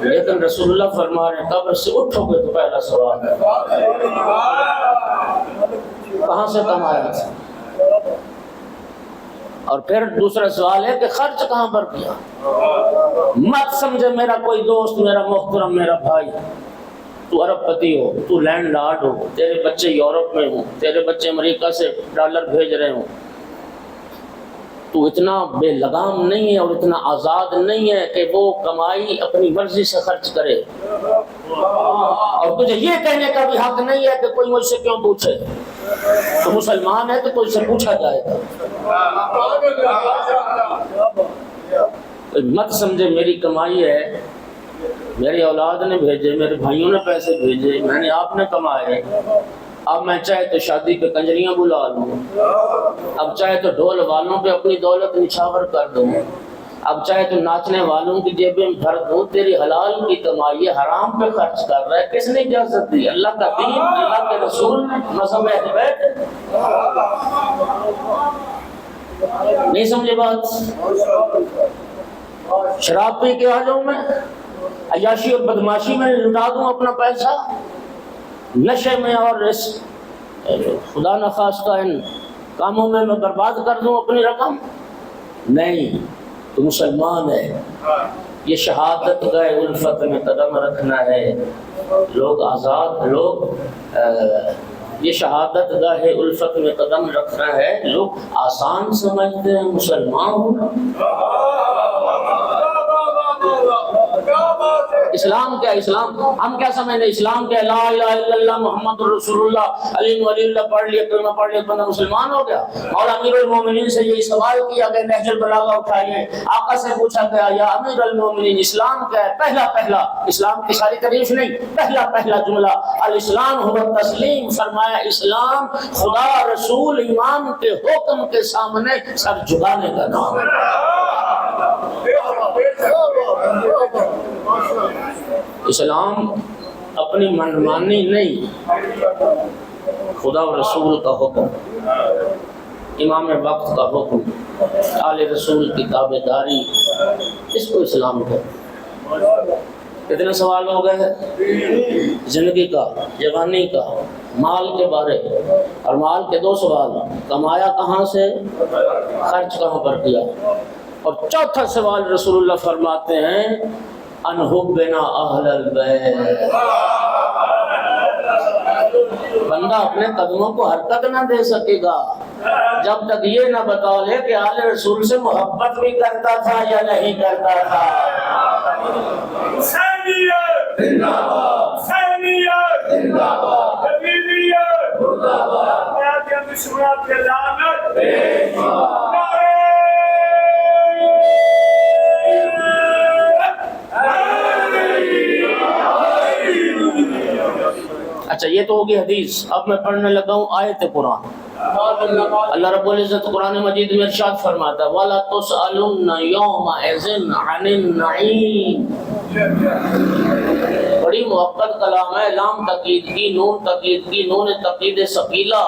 لیکن رسول اللہ فرما رہے ہیں قبر سے اٹھو گے تو پہلا سوال ہے کہاں سے کمایا تھا، اور پھر دوسرا سوال ہے کہ خرچ کہاں پر کیا۔ مت سمجھے میرا کوئی دوست، میرا محترم، میرا بھائی، تو ارب پتی ہو، تو لینڈ لارڈ ہو، تیرے بچے یورپ میں ہوں، تیرے بچے امریکہ سے ڈالر بھیج رہے ہوں، تو اتنا بے لگام نہیں ہے اور اتنا آزاد نہیں ہے کہ وہ کمائی اپنی مرضی سے خرچ کرے، اور تجھے یہ کہنے کا بھی حق نہیں ہے کہ کوئی مجھ سے کیوں پوچھے۔ تو مسلمان ہے تو تجھ سے پوچھا جائے گا۔ مت سمجھے میری کمائی ہے، میری اولاد نے بھیجے، میرے بھائیوں نے پیسے بھیجے، میں نے آپ نے کمائے، اب میں چاہے تو شادی پہ کنجریاں بلا لوں، اب چاہے تو ڈھول والوں پہ اپنی دولت نچھاور کر دوں، اب چاہے تو ناچنے والوں کی جیبیں بھر دوں، تیری حلال کی کمائی حرام پہ خرچ کر رہا ہے، کس نے اجازت دی؟ اللہ کا دین، اللہ کے رسول، مذہب اہل بیت۔ نہیں سمجھے بات؟ شراب پی کے آ جاؤں میں، عیاشی اور بدماشی میں لٹا دوں اپنا پیسہ، نشے میں اور اس خدا نخواستہ ان کاموں میں برباد کر دوں اپنی رقم؟ نہیں، تو مسلمان ہے۔ یہ شہادت گئے الفت میں قدم رکھنا ہے، لوگ آزاد، یہ شہادت گاہ الفت میں قدم رکھنا ہے، لوگ آسان سمجھتے ہیں مسلمان ہونا۔ اسلام کیا؟ اسلام ہم کیا سمجھتے ہیں؟ اسلام کیا؟ لا الہ الا اللہ محمد رسول اللہ علی ولی اللہ پڑھ لیا، کلمہ پڑھ لیا، بندہ مسلمان ہو گیا۔ مولا امیر المومنین سے یہی سوال کیا گیا، نہج البلاغہ اٹھائیے، آقا سے پوچھا گیا یا امیر المومنین اسلام کیا ہے؟ پہلا اسلام کی ساری تعریف نہیں، پہلا جملہ الاسلام هو التسلیم، فرمایا اسلام خدا، رسول، امام کے حکم کے سامنے سر جھکانے کا نام ہے۔ اسلام اپنی منمانی نہیں، خدا و رسول کا حکم، امام وقت کا حکم، آل رسول کی تابع داری، اس کو اسلام کہتے۔ کتنے سوال ہو گئے ہیں؟ زندگی کا، جوانی کا، مال کے بارے، اور مال کے دو سوال، کمایا کہاں سے، خرچ کہاں پر کیا، اور چوتھا سوال رسول اللہ فرماتے ہیں ان حبنا اہل البیت۔ بندہ اپنے قدموں کو حرکت نہ دے سکے گا جب تک یہ نہ بتا لے کہ آل رسول سے محبت بھی کرتا تھا یا نہیں کرتا تھا۔ حسینیت زندہ باد، حسینیت زندہ باد، حبیبیت زندہ باد، میاں دشمنات کے لعنت بے شمار۔ نعرہ اچھا یہ تو ہوگی حدیث. اب میں پڑھنے لگا ہوں آیت قرآن. اللہ رب العزت قرآن مجید میں ارشاد فرماتا ہے وَلَا تُسْأَلُنَّ يَوْمَئِذٍ عَنِ النَّعِيمِ. بڑی موقت کلام ہے. لام تاکید کی، نون تاکید کی، نون تاکید ثقیلہ.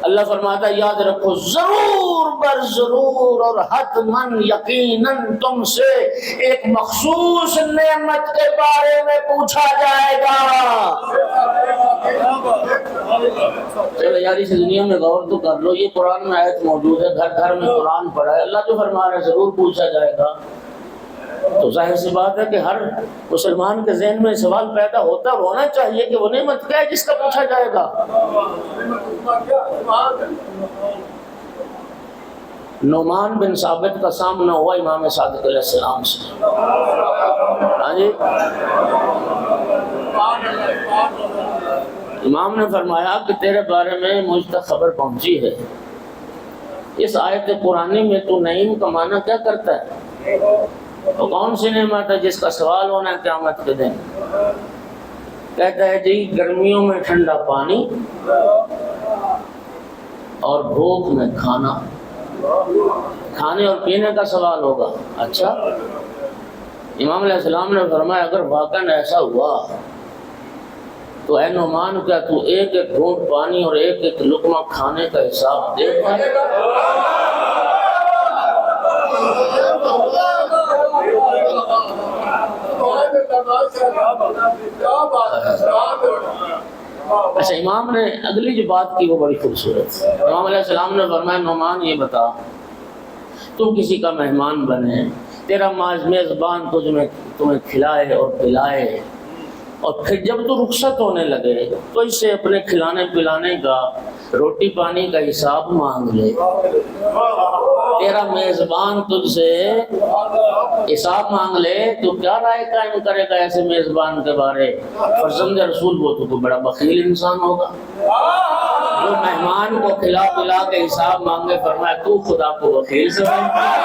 اللہ فرماتا ہے یاد رکھو ضرور بر ضرور اور حتماً یقیناً تم سے ایک مخصوص نعمت کے بارے میں پوچھا جائے گا. چلو یار اس دنیا میں غور تو کر لو. یہ قرآن میں آیت موجود ہے، گھر گھر میں قرآن پڑھا ہے. اللہ جو فرما رہا ہے ضرور پوچھا جائے گا. تو ظاہر سی بات ہے کہ ہر مسلمان کے ذہن میں سوال پیدا ہوتا ہونا چاہیے کہ وہ نعمت کیا ہے جس کا پوچھا جائے گا. نعمان بن ثابت کا سامنا ہوا امام صادق علیہ السلام سے. ہاں جی، امام نے فرمایا کہ تیرے بارے میں مجھ تک خبر پہنچی ہے. اس آیت قرآنی میں تو نعیم کا معنی کیا کرتا ہے؟ تو کون سی نعمت ہے جس کا سوال ہونا ہے قیامت کے دن؟ کہتا ہے جی گرمیوں میں ٹھنڈا پانی اور بھوک میں کھانا. کھانے اور پینے کا سوال ہوگا. اچھا، امام علیہ السلام نے فرمایا اگر واقعاً ایسا ہوا تو اے نعمان کیا تو ایک ایک گھونٹ پانی اور ایک ایک لقمہ کھانے کا حساب دے پائے؟ اچھا، امام نے اگلی جو بات کی وہ بڑی خوبصورت. امام علیہ السلام نے فرمایا نعمان یہ بتا تم کسی کا مہمان بنے، تیرا میزبان تمہیں کھلائے اور پلائے، اور پھر جب تو رخصت ہونے لگے تو اس سے اپنے کھلانے پلانے کا روٹی پانی کا حساب مانگ لے. تیرا میزبان تجھ سے حساب مانگ لے تو کیا رائے قائم کرے گا ایسے میزبان کے بارے؟ فرزند رسول وہ تو بڑا بخیل انسان ہوگا جو مہمان کو کھلا پلا کے حساب مانگے. فرمایا تو خدا کو بخیل سمجھتا ہے.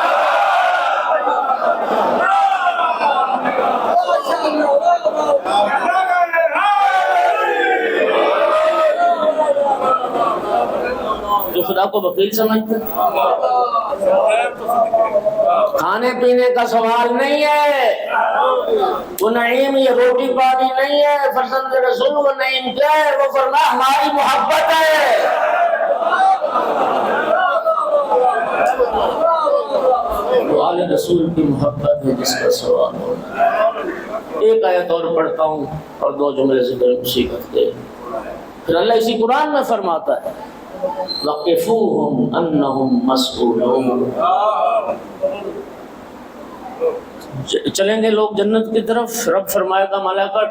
جو خدا کو بخیل سمجھتا ہے. کھانے پینے کا سوال نہیں ہے، وہ نعیم یہ روٹی پانی نہیں ہے. فرزند رسول وہ نعیم کیا ہے؟ وہ فرمایا ہماری محبت ہے. وہ آل رسول کی محبت ہے جس کا سوال ہونا. ایک آیت اور پڑھتا ہوں اور دو جملے ذکر مصیبت کے. پھر اللہ اسی قرآن میں فرماتا ہے وَقِفُوهُمْ أَنَّهُمْ مَسْئُولُونَ. چلیں گے لوگ جنت کی طرف. رب فرمائے گا ملائکہ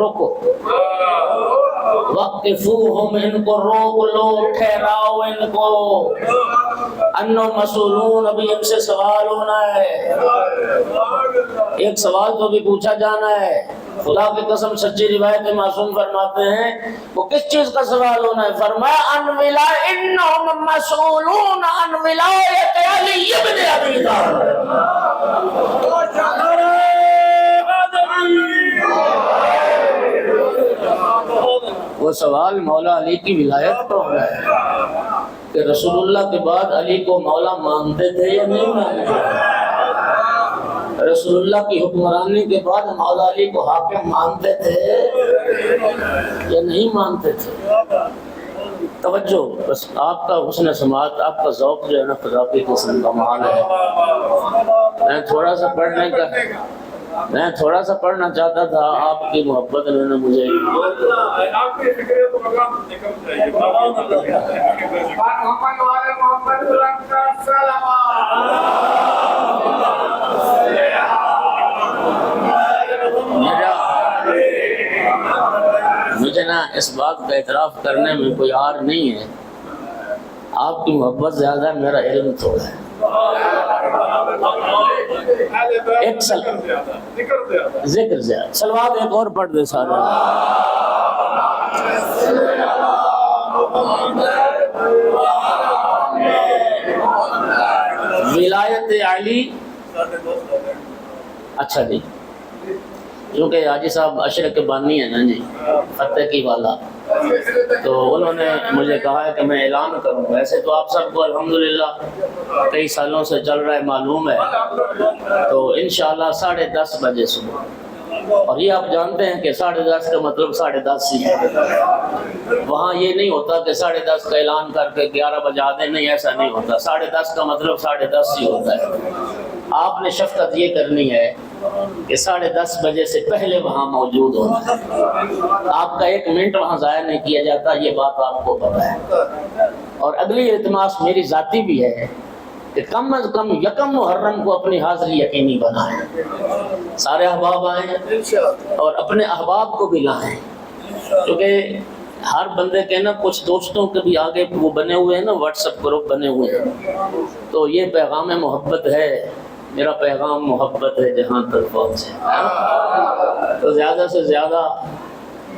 روکو. وَقِفُوهُمْ ان کو روک لو، ٹھہراؤ ان کو. أَنَّهُمْ مَسْئُولُونَ ابھی ان سے سوال ہونا ہے. ایک سوال تو بھی پوچھا جانا ہے. خدا کی قسم سچی روایت معصوم فرماتے ہیں وہ کس چیز کا سوال ہونا ہے؟ فرمایا انہم مسئولون عن ولایت علی بن ابی طالب. وہ سوال مولا علی کی ولایت پر ہونا ہے کہ رسول اللہ کے بعد علی کو مولا مانتے تھے یا نہیں مانتے تھے؟ رسول اللہ کی حکمرانی کے بعد مولا علی کو حاکم مانتے تھے یا نہیں مانتے تھے؟ توجہ، بس آپ کا حسن سماعت، آپ کا ذوق جو ہے نا خدا کی قسم کا مال ہے. میں تھوڑا سا پڑھنا چاہتا تھا، آپ کی محبت میں نے مجھے مجھے نا اس بات کا اعتراف کرنے میں کوئی عار نہیں ہے. آپ کی محبت زیادہ ہے، میرا علم تھوڑا ہے. ایک ذکر زیادہ. صلوات ایک اور پڑھ دے سارے. ولایت علی. اچھا جی، کیونکہ حاجی صاحب عشر کے بانی ہیں نا جی، فتح کی والا، تو انہوں نے مجھے کہا ہے کہ میں اعلان کروں. ویسے تو آپ سب کو الحمدللہ کئی سالوں سے چل رہا ہے، معلوم ہے. تو انشاءاللہ 10:30 بجے صبح، اور یہ آپ جانتے ہیں کہ 10:30 کا مطلب 10:30 ہی ہے. وہاں یہ نہیں ہوتا کہ 10:30 کا اعلان کر کے 11 بجا دیں، نہیں، ایسا نہیں ہوتا. 10:30 کا مطلب 10:30 ہی ہوتا ہے. آپ نے شفقت یہ کرنی ہے کہ 10:30 بجے سے پہلے وہاں موجود ہونا ہے. آپ کا 1 منٹ وہاں ضائع نہیں کیا جاتا، یہ بات آپ کو پتہ ہے. اور اگلی التماس میری ذاتی بھی ہے کہ کم از کم 1 محرم کو اپنی حاضری یقینی بنائیں. سارے احباب آئیں اور اپنے احباب کو بھی لائیں، کیونکہ ہر بندے کے نا کچھ دوستوں کے بھی آگے وہ بنے ہوئے ہیں نا، واٹس ایپ گروپ بنے ہوئے ہیں. تو یہ پیغام محبت ہے، میرا پیغام محبت ہے جہاں تک پہنچے. تو زیادہ سے زیادہ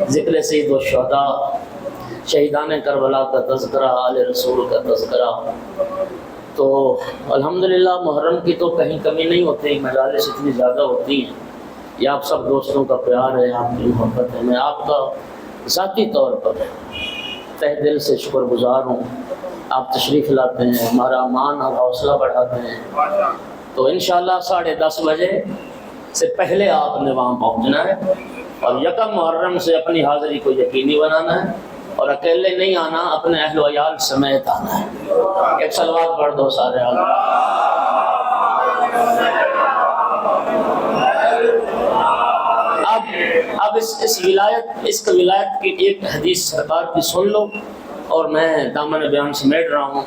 ذکر سید الشہداء، شہیدان کربلا کا تذکرہ، آل رسول کا تذکرہ. تو الحمدللہ محرم کی تو کہیں کمی نہیں ہوتی، مجالس اتنی زیادہ ہوتی ہیں. یہ آپ سب دوستوں کا پیار ہے، آپ کی محبت ہے. میں آپ کا ذاتی طور پر تہ دل سے شکر گزار ہوں. آپ تشریف لاتے ہیں، ہمارا امان اور حوصلہ بڑھاتے ہیں. تو انشاءاللہ 10:30 بجے سے پہلے آپ نے وہاں پہنچنا ہے، اور 1 محرم سے اپنی حاضری کو یقینی بنانا ہے، اور اکیلے نہیں آنا، اپنے اہل و عیال سمیت آنا ہے. ایک صلوات پڑھ دو سارے اب اس ولایت کی ایک حدیث سرکار کی سن لو، اور میں دامن بیان سمیٹ رہا ہوں.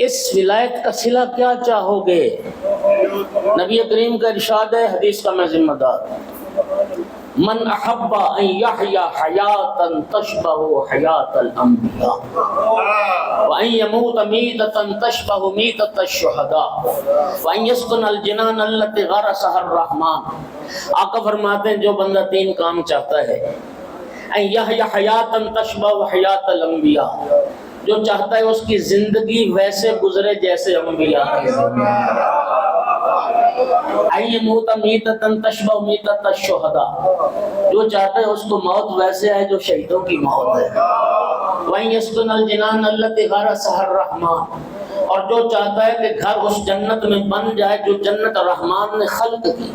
اس ولایت کا صلہ کیا چاہو گے؟ نبی کریم کا ارشاد ہے، حدیث کا میں ذمہ دار ہوں. من احب ان یحیا حیاتا تشبہ حیات الانبیاء وان یموت میتتا تشبہ میتۃ الشہداء وان یسکن الجنان التی غرسها الرحمن. آقا فرماتے ہیں جو بندہ 3 کام چاہتا ہے، ان یحیا حیاتا تشبہ حیات الانبیاء، جو چاہتا ہے اس کی زندگی ویسے گزرے جیسے انبیاء کی زندگی، ایموت میتۃ تشبہ میتۃ الشہداء، جو چاہتا ہے اس کو موت ویسے ہے جو شہیدوں کی موت ہے، وَإِن يَسْكُنَ الْجِنَانَ الَّتِي غَرَسَهَا الرَّحْمَٰنُ، اور جو چاہتا ہے کہ گھر اس جنت میں بن جائے جو جنت رحمان نے خلق کی.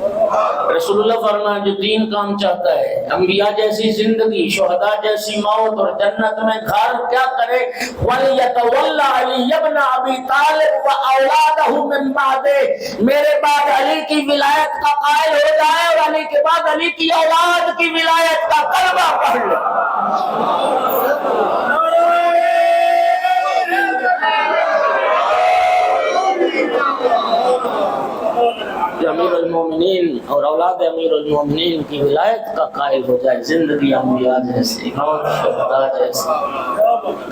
رسول اللہ فرمایا جو 3 کام چاہتا ہے، انبیاء جیسی زندگی، شہداء جیسی موت، اور جنت میں گھر، کیا کرے؟ وَلْيَتَوَلَّ عَلِيَّ بْنَ أَبِي طَالِبٍ وَأَوْلَادَهُ مِن بَعْدِهِ، میرے بعد علی کی ولایت کا قائل ہو جائے، اور علی کے بعد علی کی اولاد کی ولایت کا کلمہ پڑھ لے. جو امیر المومنین اور اولاد امیر المومنین کی ولایت کا قائل ہو جائے، زندگی انبیاء جیسی، موت شہداء جیسی،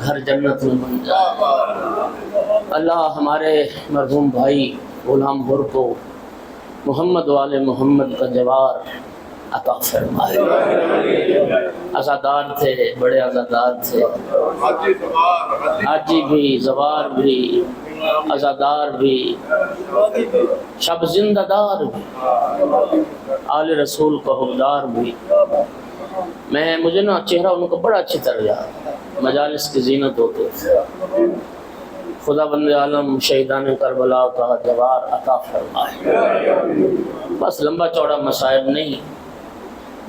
گھر جنت میں بن جائے. اللہ ہمارے مرحوم بھائی غلام حر کو محمد والے محمد کا جوار عطا فرمائے. عزادار تھے، بڑے عزادار تھے، حاجی بھی، زوار بھی، عزادار بھی، شب زندہ دار بھی، آل رسول کا حقدار بھی. مجھے نا چہرہ ان کو بڑا اچھی طرح یاد، مجالس کی زینت ہوتے تھے. خدا بند عالم شہیدان کربلا کا جوار عطا فرمائے. بس لمبا چوڑا مصائب نہیں،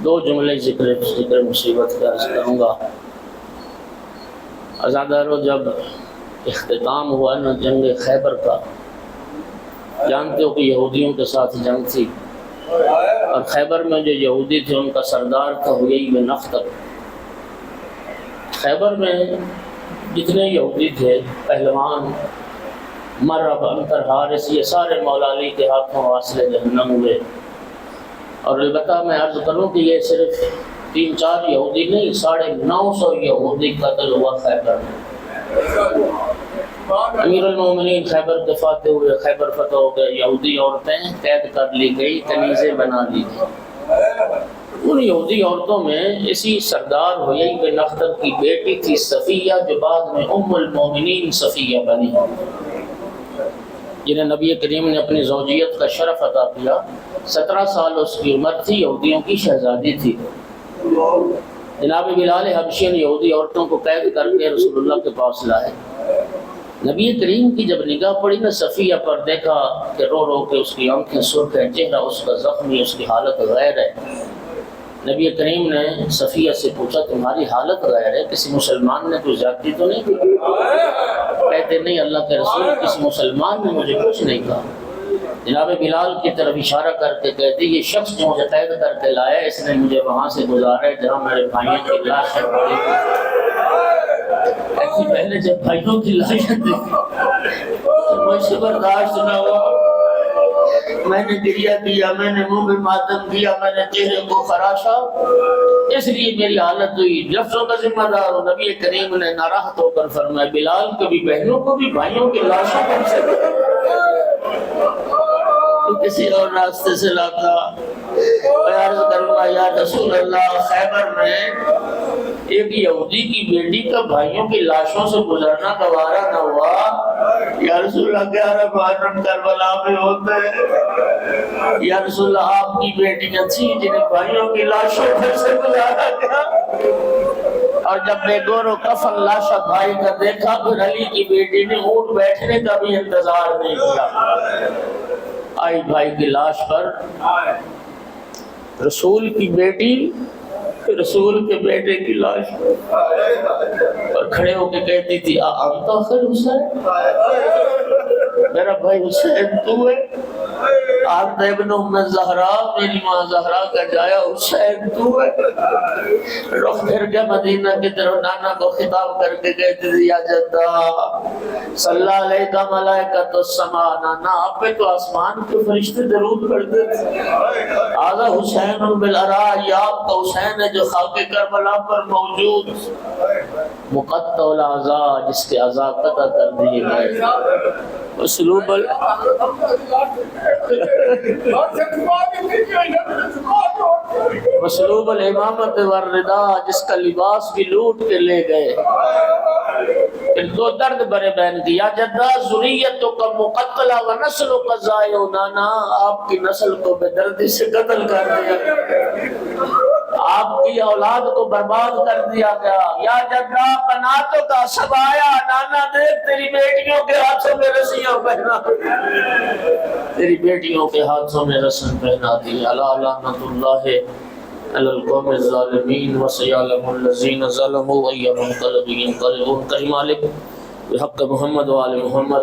2 جملے ذکر مصیبت کا عرض کروں گا. عزادارو، جب اختتام ہوا نا جنگ خیبر کا، جانتے ہو کہ یہودیوں کے ساتھ جنگ تھی، اور خیبر میں جو یہودی تھے ان کا سردار تھا ہوئی بن اخطب. خیبر میں جتنے یہودی تھے، پہلوان، مرب، انتر حارث، یہ سارے مولا علی کے ہاتھوں واصل جہنم ہوئے. اور البتہ میں عرض کروں کہ یہ صرف 3-4 یہودی نہیں، 950 یہودی قتل ہوا خیبر میں. امیر المومنین خیبر کے فاتح ہوئے، خیبر فتح ہو گئے. یہودی عورتیں قید کر لی گئی، کنیزیں بنا لی گئی. ان یہودی عورتوں میں اسی سردار حیی بن اخطب کی بیٹی تھی صفیہ، جو بعد میں ام المومنین صفیہ بنی. جنہیں نبی کریم نے اپنی زوجیت کا شرف عطا کیا، 17 سال اس کی عمر تھی، یہودیوں کی شہزادی تھی۔ جناب بلال حبشی نے یہودی عورتوں کو قید کر کے رسول اللہ کے پاس لائے۔ نبی کریم کی جب نگاہ پڑی نا صفیہ پر، دیکھا کہ رو رو کے اس کی آنکھیں سرخ ہیں، چہرہ اس کا زخمی، اس کی حالت غیر ہے۔ نبی کریم نے صفیہ سے پوچھا تمہاری حالت غیر ہے، کسی مسلمان نے کوئی زیادتی تو نہیں کی؟ کہتے نہیں اللہ کے رسول، کسی مسلمان نے مجھے کچھ نہیں کہا۔ جناب بلال کی طرف اشارہ کر کے کہتے یہ شخص جو مجھے قید کر کے لایا، اس نے مجھے وہاں سے گزارا ہے جہاں میرے بھائیوں کی لاشیں پڑی تھی۔ پہلے جب بھائیوں کی لاشیں دیکھی تو مجھ سے برداشت نہ ہوا، میں نے گریہ کیا، میں نے منہ میں ماتم کیا، میں نے چہرے کو خراشا، اس لیے میری حالت ہوئی، لفظوں کا ذمہ دار ہوں۔ نبی کریم نے ناراحت ہو کر فرمایا بلال کو بھی بہنوں کو بھی بھائیوں کی لاشوں پر سے تو کسی اور راستے سے لاتا۔ میں عرض کروں گا یا رسول اللہ، خیبر میں ایک یہودی کی بیٹی کا بھائیوں کی لاشوں سے گزرنا گوارا نہ ہوا، یا رسول اللہ 11 محرم کربلا میں ہوتے ہیں، یا رسول اللہ آپ کی بیٹیاں تھیں جنہیں بھائیوں کی لاشوں پر سے گزارا گیا، اور جب بے گور و کفن لاشا بھائی کا دیکھا پھر علی کی بیٹی نے اونٹ بیٹھنے کا بھی انتظار نہیں کیا، آئی بھائی کی لاش پر، رسول کی بیٹی رسول کے بیٹے کی لاش اور کھڑے ہو کے کہتی تھی انت آخر حسین، میرا بھائی حسین تو ہے، آپ ابن ام زہرا، میری ماں زہرا کا جایا حسین تو ہے۔ رخ پھر کے مدینہ کی طرف نانا کو خطاب کر کے کہتے تھے یا جدہ صلی علیہ ملائکۃ السماء، نانا آپ پہ تو آسمان کے فرشتے درود پڑھتے تھے، آذا حسین بالعراء، یہ آپ کا حسین ہے جو خاک کربلا پر موجود، مقطع الاعضاء، جس کے اعضاء قطع کر دیے گئے، مسلوب الامامت والردا، جس کا لباس بھی لوٹ کے لے گئے۔ پھر دو درد برے بہن کی، یا جدہ ذریتک مقتلہ و نسلک ضائع، نانا آپ کی نسل کو بے دردی سے قتل کر دیا، آپ کی اولاد کو برباد کر دیا گیا۔ یا جدہ بناتوں کا سبایا، نانا دیکھ تیری بیٹیوں کے ہاتھوں میں رسیاں پہنا، تیری بیٹیوں کے ہاتھوں میں رسن پہنا دی۔ الا لعنت اللہ علی القوم الظالمین وسیعلم الذین ظلموا ای منقلب ینقلبون۔ کریم مالک بحق محمد و آل محمد۔